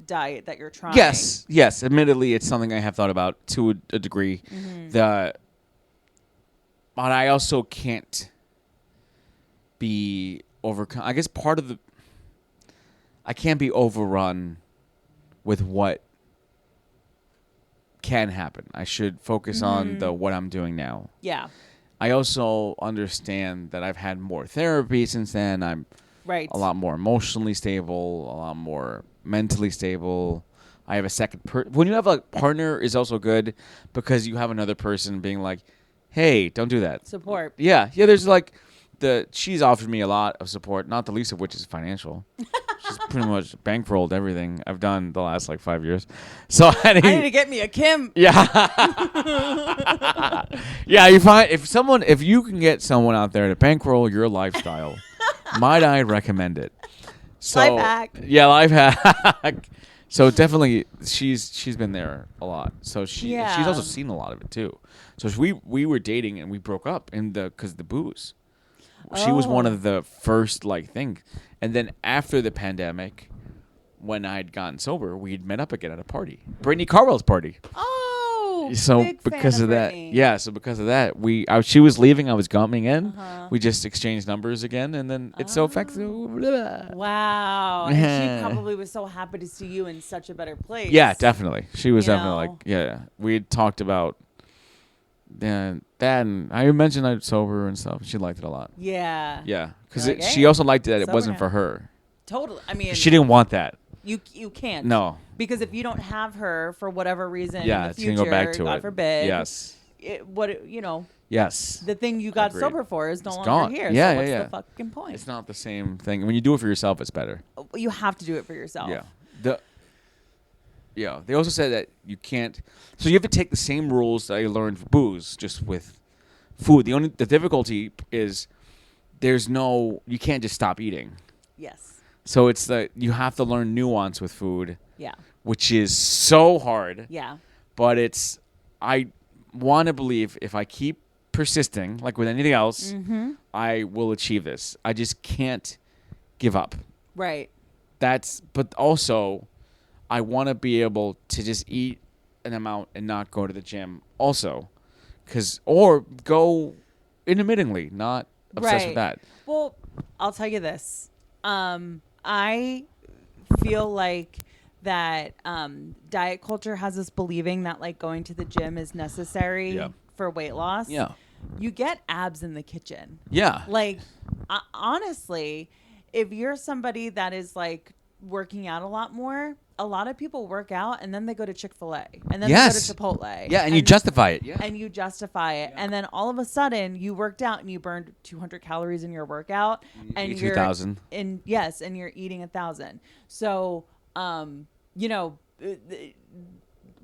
diet that you're trying? Yes. Admittedly, it's something I have thought about to a degree. But I also can't be overcome. I guess I can't be overrun with what can happen. I should focus on what I'm doing now. Yeah. I also understand that I've had more therapy since then. I'm right. a lot more emotionally stable, a lot more mentally stable. I have a second when you have a partner is also good because you have another person being like, hey, don't do that. Support. Yeah. There's she's offered me a lot of support, not the least of which is financial. She's pretty much bankrolled everything I've done the last 5 years. So I need to get me a Kim. Yeah. Yeah, you find if you can get someone out there to bankroll your lifestyle, might I recommend it? So, life hack. Yeah, life hack. So definitely she's been there a lot. So she's also seen a lot of it too. So we were dating and we broke up because of the booze. She was one of the first things. And then after the pandemic, when I had gotten sober, we'd met up again at a party. Brittany Carwell's party. Oh, so big because fan of that, Brittany. yeah. So because of that, she was leaving, I was coming in. We just exchanged numbers again, and then it's so effective. Wow, and she probably was so happy to see you in such a better place. Yeah, definitely. She was definitely know? We had talked about that, and I mentioned I'm sober and stuff. She liked it a lot. Yeah. Yeah, because You're like, she hey, also liked that it sober wasn't now. for her. Totally. I mean, She didn't want that. You can't. No. Because if you don't have her for whatever reason Yeah, in the it's future, gonna go back to God it. forbid. Yes. Yes. The thing you got Agreed. sober for is no It's longer gone. here. Yeah, so what's yeah. the fucking point? It's not the same thing. When you do it for yourself, it's better. You have to do it for yourself. Yeah. They also said that you can't. So you have to take the same rules that I learned for booze, just with food. The difficulty is you can't just stop eating. Yes. So it's you have to learn nuance with food. Yeah. Which is so hard. Yeah. But I want to believe if I keep persisting, like with anything else, I will achieve this. I just can't give up. Right. But also, I want to be able to just eat an amount and not go to the gym also. Or go intermittently, not obsessed with that. Well, I'll tell you this. I feel like that diet culture has us believing that going to the gym is necessary for weight loss. Yeah. You get abs in the kitchen. Yeah. Honestly, if you're somebody that is working out a lot more, a lot of people work out and then they go to Chick-fil-A and then they go to Chipotle. Yeah, and you justify it. Yeah. And you justify it. Yeah. And then all of a sudden you worked out and you burned 200 calories in your workout. And you're 2,000. And you're eating 1,000. So,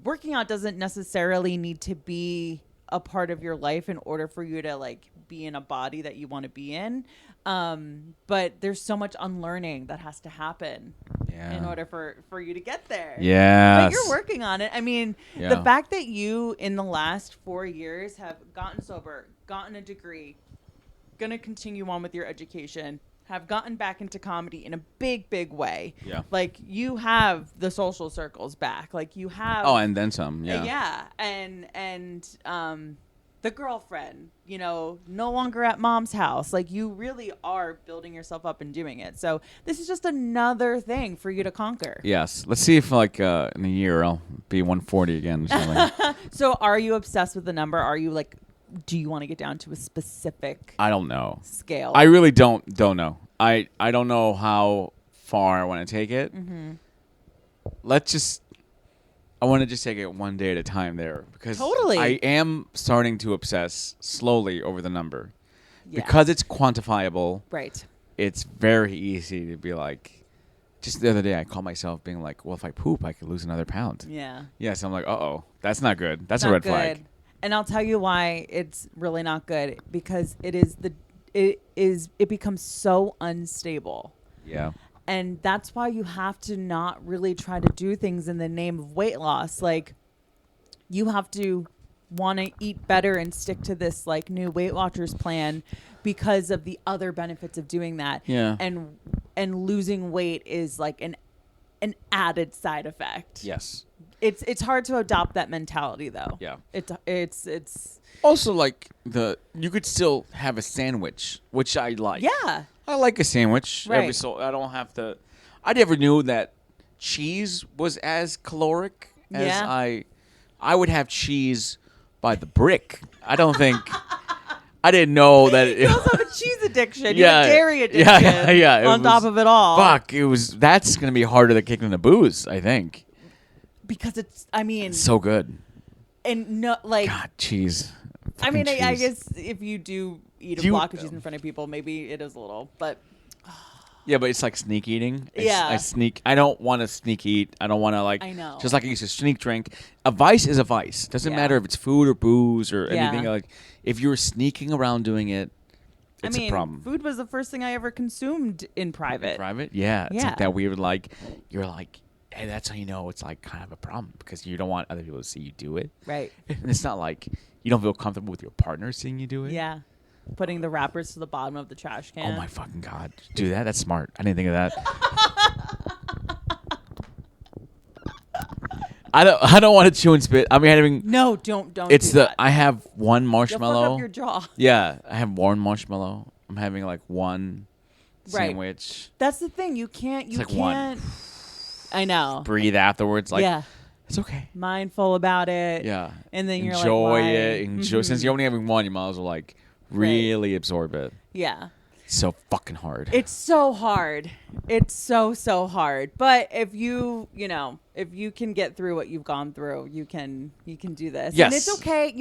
working out doesn't necessarily need to be a part of your life in order for you to be in a body that you want to be in. But there's so much unlearning that has to happen in order for you to get there. Yeah. But you're working on it. I mean, the fact that you in the last 4 years have gotten sober, gotten a degree, going to continue on with your education, have gotten back into comedy in a big, big way. Yeah. You have the social circles back. You have. Oh, and then some. Yeah. Yeah. And the girlfriend, no longer at mom's house. Like, you really are building yourself up and doing it. So this is just another thing for you to conquer. Yes. Let's see if like in a year I'll be 140 again or something. So are you obsessed with the number? Are you like, do you want to get down to a specific I don't know. scale? I really don't know. I don't know how far I want to take it. Mm-hmm. I want to just take it one day at a time there because Totally. I am starting to obsess slowly over the number. Yeah. Because it's quantifiable. Right. It's very easy to be like, just the other day I caught myself being like, well, if I poop, I could lose another pound. Yeah. Yes, I'm like, uh-oh, that's not good. That's a Not red good. flag. And I'll tell you why it's really not good, because it becomes so unstable. Yeah. And that's why you have to not really try to do things in the name of weight loss. Like, you have to want to eat better and stick to this like new Weight Watchers plan because of the other benefits of doing that. Yeah. And losing weight is like an added side effect. Yes. It's hard to adopt that mentality though. Yeah. It's Also, like, you could still have a sandwich, which I like. yeah. I like a sandwich. Right. I don't have to. I never knew that cheese was as caloric as Yeah. I would have cheese by the brick. I don't think. I didn't know that. You also have a cheese addiction. You Yeah. have a dairy addiction. Yeah. On top of it all. Fuck! That's gonna be harder to kick than the booze. I think. Because it's So good. and no, like, God, cheese. I mean, Fucking I cheese. guess if you do eat a block of cheese in front of people, maybe it is a little, but Yeah, but it's like sneak eating. Yeah. I don't want to sneak eat. I don't want to like. I know. Just like I used to sneak drink. A vice is a vice. Doesn't Yeah. matter if it's food or booze or Yeah. anything. Like, if you're sneaking around doing it, it's a problem. food was the first thing I ever consumed in private. Private, yeah. It's Yeah. like that weird. Like, you're like, hey, that's how you know it's like kind of a problem because you don't want other people to see you do it. Right. And it's not like you don't feel comfortable with your partner seeing you do it. Yeah. Putting the wrappers to the bottom of the trash can. Oh my fucking god! Do that? That's smart. I didn't think of that. I don't want to chew and spit. I'm having. No, don't. It's do the that. I have one You'll fuck marshmallow. up your jaw. Yeah, I have one marshmallow. I'm having like one Right. sandwich. That's the thing. You can't. You like one. can't. I know. Breathe afterwards. Like, yeah. it's okay. Mindful about it. Yeah. And then you're enjoy like, why? it. Enjoy. Since Mhm. you're only having one, you might as well like really absorb it. Yeah. So fucking hard. It's so hard. It's so hard. But if you can get through what you've gone through, you can do this. Yes. And it's okay.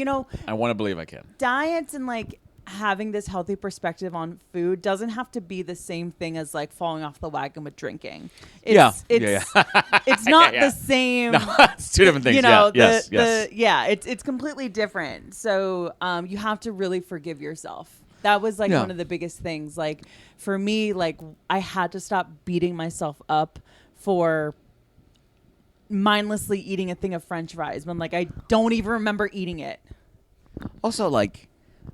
I want to believe I can. Diets and like having this healthy perspective on food doesn't have to be the same thing as like falling off the wagon with drinking. It's it's not Yeah. the same. No, it's two different things. Yes. It's completely different. So you have to really forgive yourself. That was like one of the biggest things. Like for me, like I had to stop beating myself up for mindlessly eating a thing of French fries when like I don't even remember eating it. Also, like,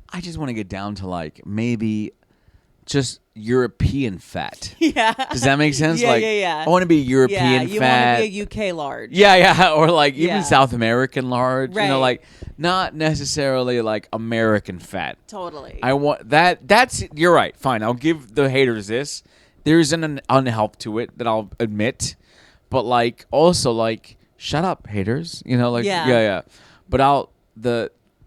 I just want to get down to like maybe just European fat. Yeah. Does that make sense? Yeah, like, yeah. I want to be European you fat. want to be a UK large. Yeah, or like even Yeah. South American large. Right. Like not necessarily like American fat. Totally. I want that. You're right. Fine. I'll give the haters this. There's an unhelp to it that I'll admit, but like also like shut up, haters. Like yeah. But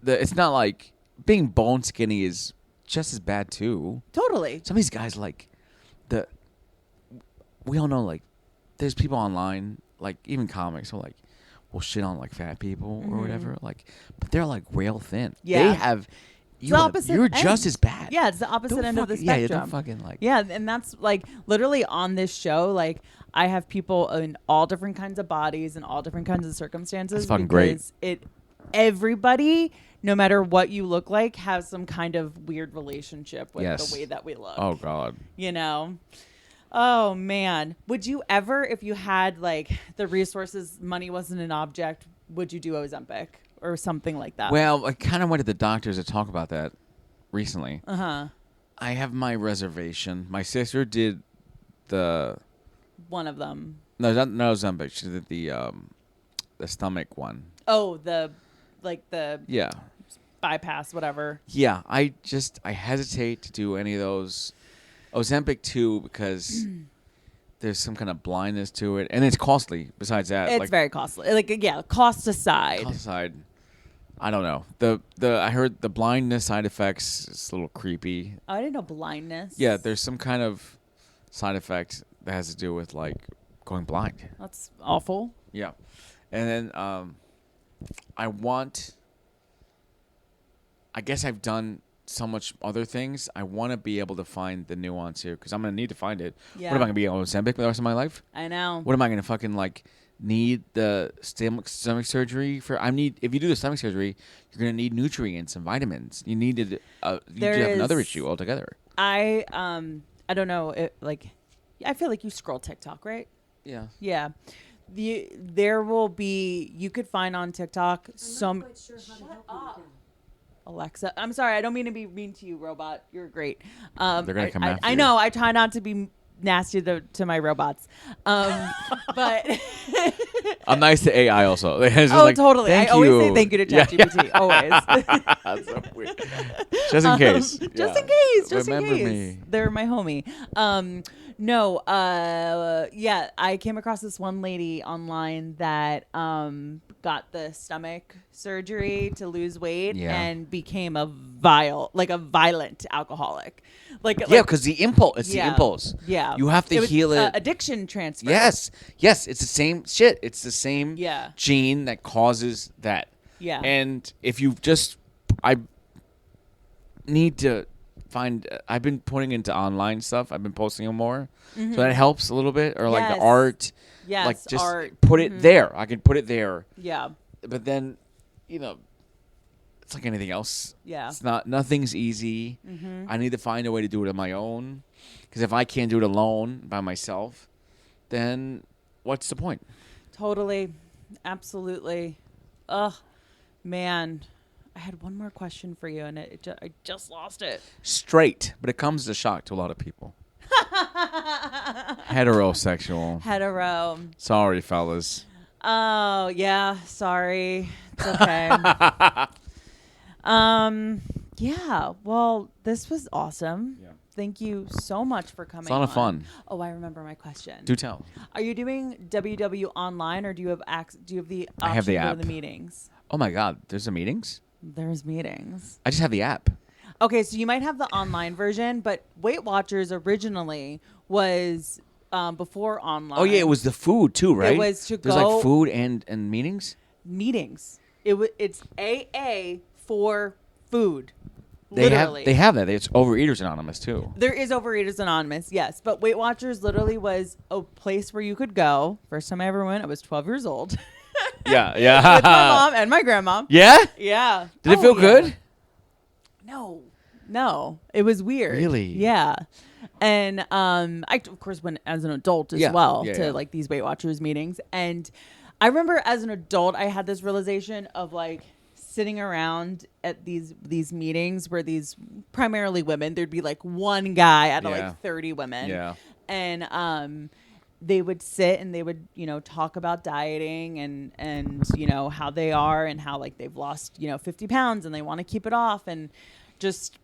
it's not like being bone skinny is just as bad too. Totally. Some of these guys like we all know like there's people online like even comics will like will shit on like fat people or whatever like but they're like rail thin. Yeah. They have you're end. just as bad. Yeah, it's the opposite Don't end of the fucking- yeah, spectrum. don't fucking like Yeah, and that's like literally on this show. Like I have people in all different kinds of bodies and all different kinds of circumstances. That's fucking great. because everybody, no matter what you look like, has some kind of weird relationship with Yes. the way that we look. Oh god. Oh man, would you ever, if you had like the resources, money wasn't an object, would you do Ozempic or something like that? Well, I kind of went to the doctors to talk about that recently. Uh-huh. I have my reservation. My sister did the One of them. no Ozempic. She did the stomach one. Oh, the Yeah. bypass, whatever. Yeah, I hesitate to do any of those. Ozempic too, because there's some kind of blindness to it, and it's costly. Besides that, It's like, very costly. Like, yeah, cost aside. I don't know. The I heard the blindness side effects is a little creepy. Oh, I didn't know blindness. Yeah, there's some kind of side effect that has to do with like going blind. That's awful. Yeah, and then I guess I've done so much other things. I want to be able to find the nuance here because I'm gonna need to find it. Yeah. What am I gonna be on Ozempic for the rest of my life? I know. What am I gonna fucking like need the stomach surgery for? If you do the stomach surgery, you're gonna need nutrients and vitamins. You needed you have another issue altogether. I don't know. I feel like you scroll TikTok, right? Yeah. Yeah. There will be, you could find on TikTok some. Shut up, Alexa. I'm sorry. I don't mean to be mean to you, robot. You're great. They're gonna come after I you. know. I try not to be nasty to my robots. But I'm nice to AI also. It's just oh, like, totally. I thank always you. say thank you to ChatGPT. Always. That's so weird. Just in case. Just in case. Just Remember in case. me. They're my homie. No. Yeah. I came across this one lady online that got the stomach surgery to lose weight and became a violent alcoholic. Yeah, because the impulse. It's Yeah. the impulse. Yeah. You have to It was, heal it. addiction transfer. Yes. Yes. It's the same shit. It's the same Yeah. gene that causes that. Yeah. And if you just, I need to find, I've been putting into online stuff. I've been posting them more. So that helps a little bit. Or like the Yes. art. Yes, Like just art. put it there. I can put it there. Yeah. But then, it's like anything else. Yeah. It's nothing's easy. I need to find a way to do it on my own. Because if I can't do it alone by myself, then what's the point? Totally. Absolutely. Ugh, man. I had one more question for you, and I just lost it. Straight, but it comes as a shock to a lot of people. Heterosexual. Hetero. Sorry, fellas. Oh, yeah. Sorry. It's okay. Yeah. Well, this was awesome. Yeah. Thank you so much for coming. It's a lot of fun. Oh, I remember my question. Do tell. Are you doing WW online, or do you have the I have option the to go app. to the meetings? Oh my God, there's the meetings? There's meetings. I just have the app. Okay, so you might have the online version, but Weight Watchers originally was before online. Oh yeah, it was the food too, right? It was to There's go like food and meetings. meetings. It's AA for food. They Literally. have that. It's Overeaters Anonymous too. There is Overeaters Anonymous, yes. But Weight Watchers literally was a place where you could go. First time I ever went, I was 12 years old. Yeah. With my mom and my grandma. Yeah? Yeah. Did it feel good? No. It was weird. Really? Yeah. And I of course went as an adult as Yeah. well Yeah, to yeah. like these Weight Watchers meetings. And I remember as an adult I had this realization of like sitting around at these meetings where these primarily women, there'd be like one guy out of Yeah. like 30 women. Yeah. And they would sit and they would, talk about dieting and how they are and how like they've lost, 50 pounds and they want to keep it off and just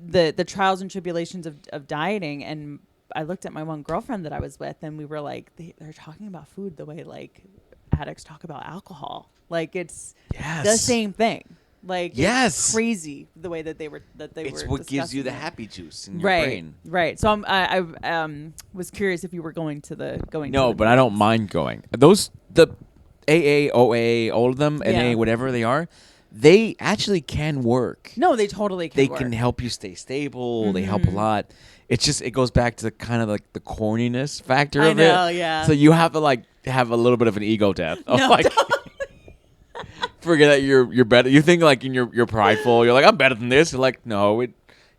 the trials and tribulations of dieting. And I looked at my one girlfriend that I was with and we were like, they're talking about food the way like addicts talk about alcohol. Like it's the same thing. Like it's crazy the way that they were It's what gives you the discussing it. happy juice in your brain. Right. So I was curious if you were going to the No, but I don't mind going. The AA, OA, all of them, Yeah. NA, whatever they are, they actually can work. No, they totally can. They work. can help you stay stable. They help a lot. It's just it goes back to the kind of like the corniness factor I of know, it. yeah. So you have to like have a little bit of an ego death. Of No, like, forget that you're better. You think like you're prideful. You're like I'm better than this. You're like no, it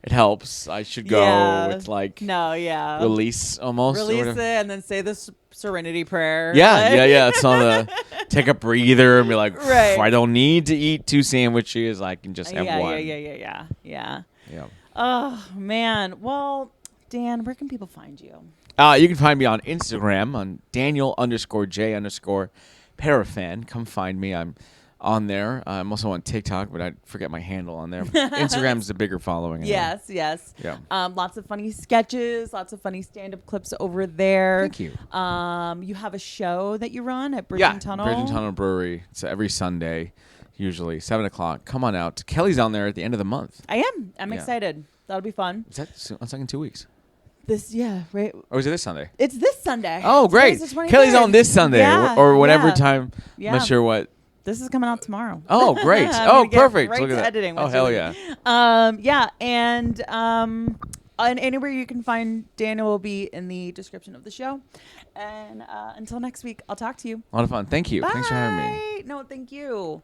helps. I should go. Yeah. It's like yeah. release almost. or Release whatever. it and then say the Serenity Prayer. Yeah, Like- yeah. It's on the take a breather and be like, Right. I don't need to eat 2 sandwiches. I can just have one. Yeah. Yeah. Oh man. Well, Dan, where can people find you? You can find me on Instagram on Daniel_J_Perafan. Come find me. I'm on there. I'm also on TikTok, but I forget my handle on there. Instagram's the bigger following. Anyway. Yes. Yeah. Lots of funny sketches, lots of funny stand-up clips over there. Thank you. You have a show that you run at Bridge Yeah, and Tunnel. Bridge and Tunnel Brewery. It's every Sunday, usually 7:00. Come on out. Kelly's on there at the end of the month. I am. I'm excited. That'll be fun. Is that soon? It's like in 2 weeks. Right. Or is it this Sunday? It's this Sunday. Oh, great. Today's the 23rd. Kelly's on this Sunday Yeah, or whatever yeah. time. Yeah. I'm not sure what. This is coming out tomorrow. Oh, great. I'm Oh, gonna get perfect. right Look at to that. editing. Oh, What's hell really- yeah. And anywhere you can find Daniel will be in the description of the show. And until next week, I'll talk to you. A lot of fun. Thank you. Bye. Thanks for having me. No, thank you.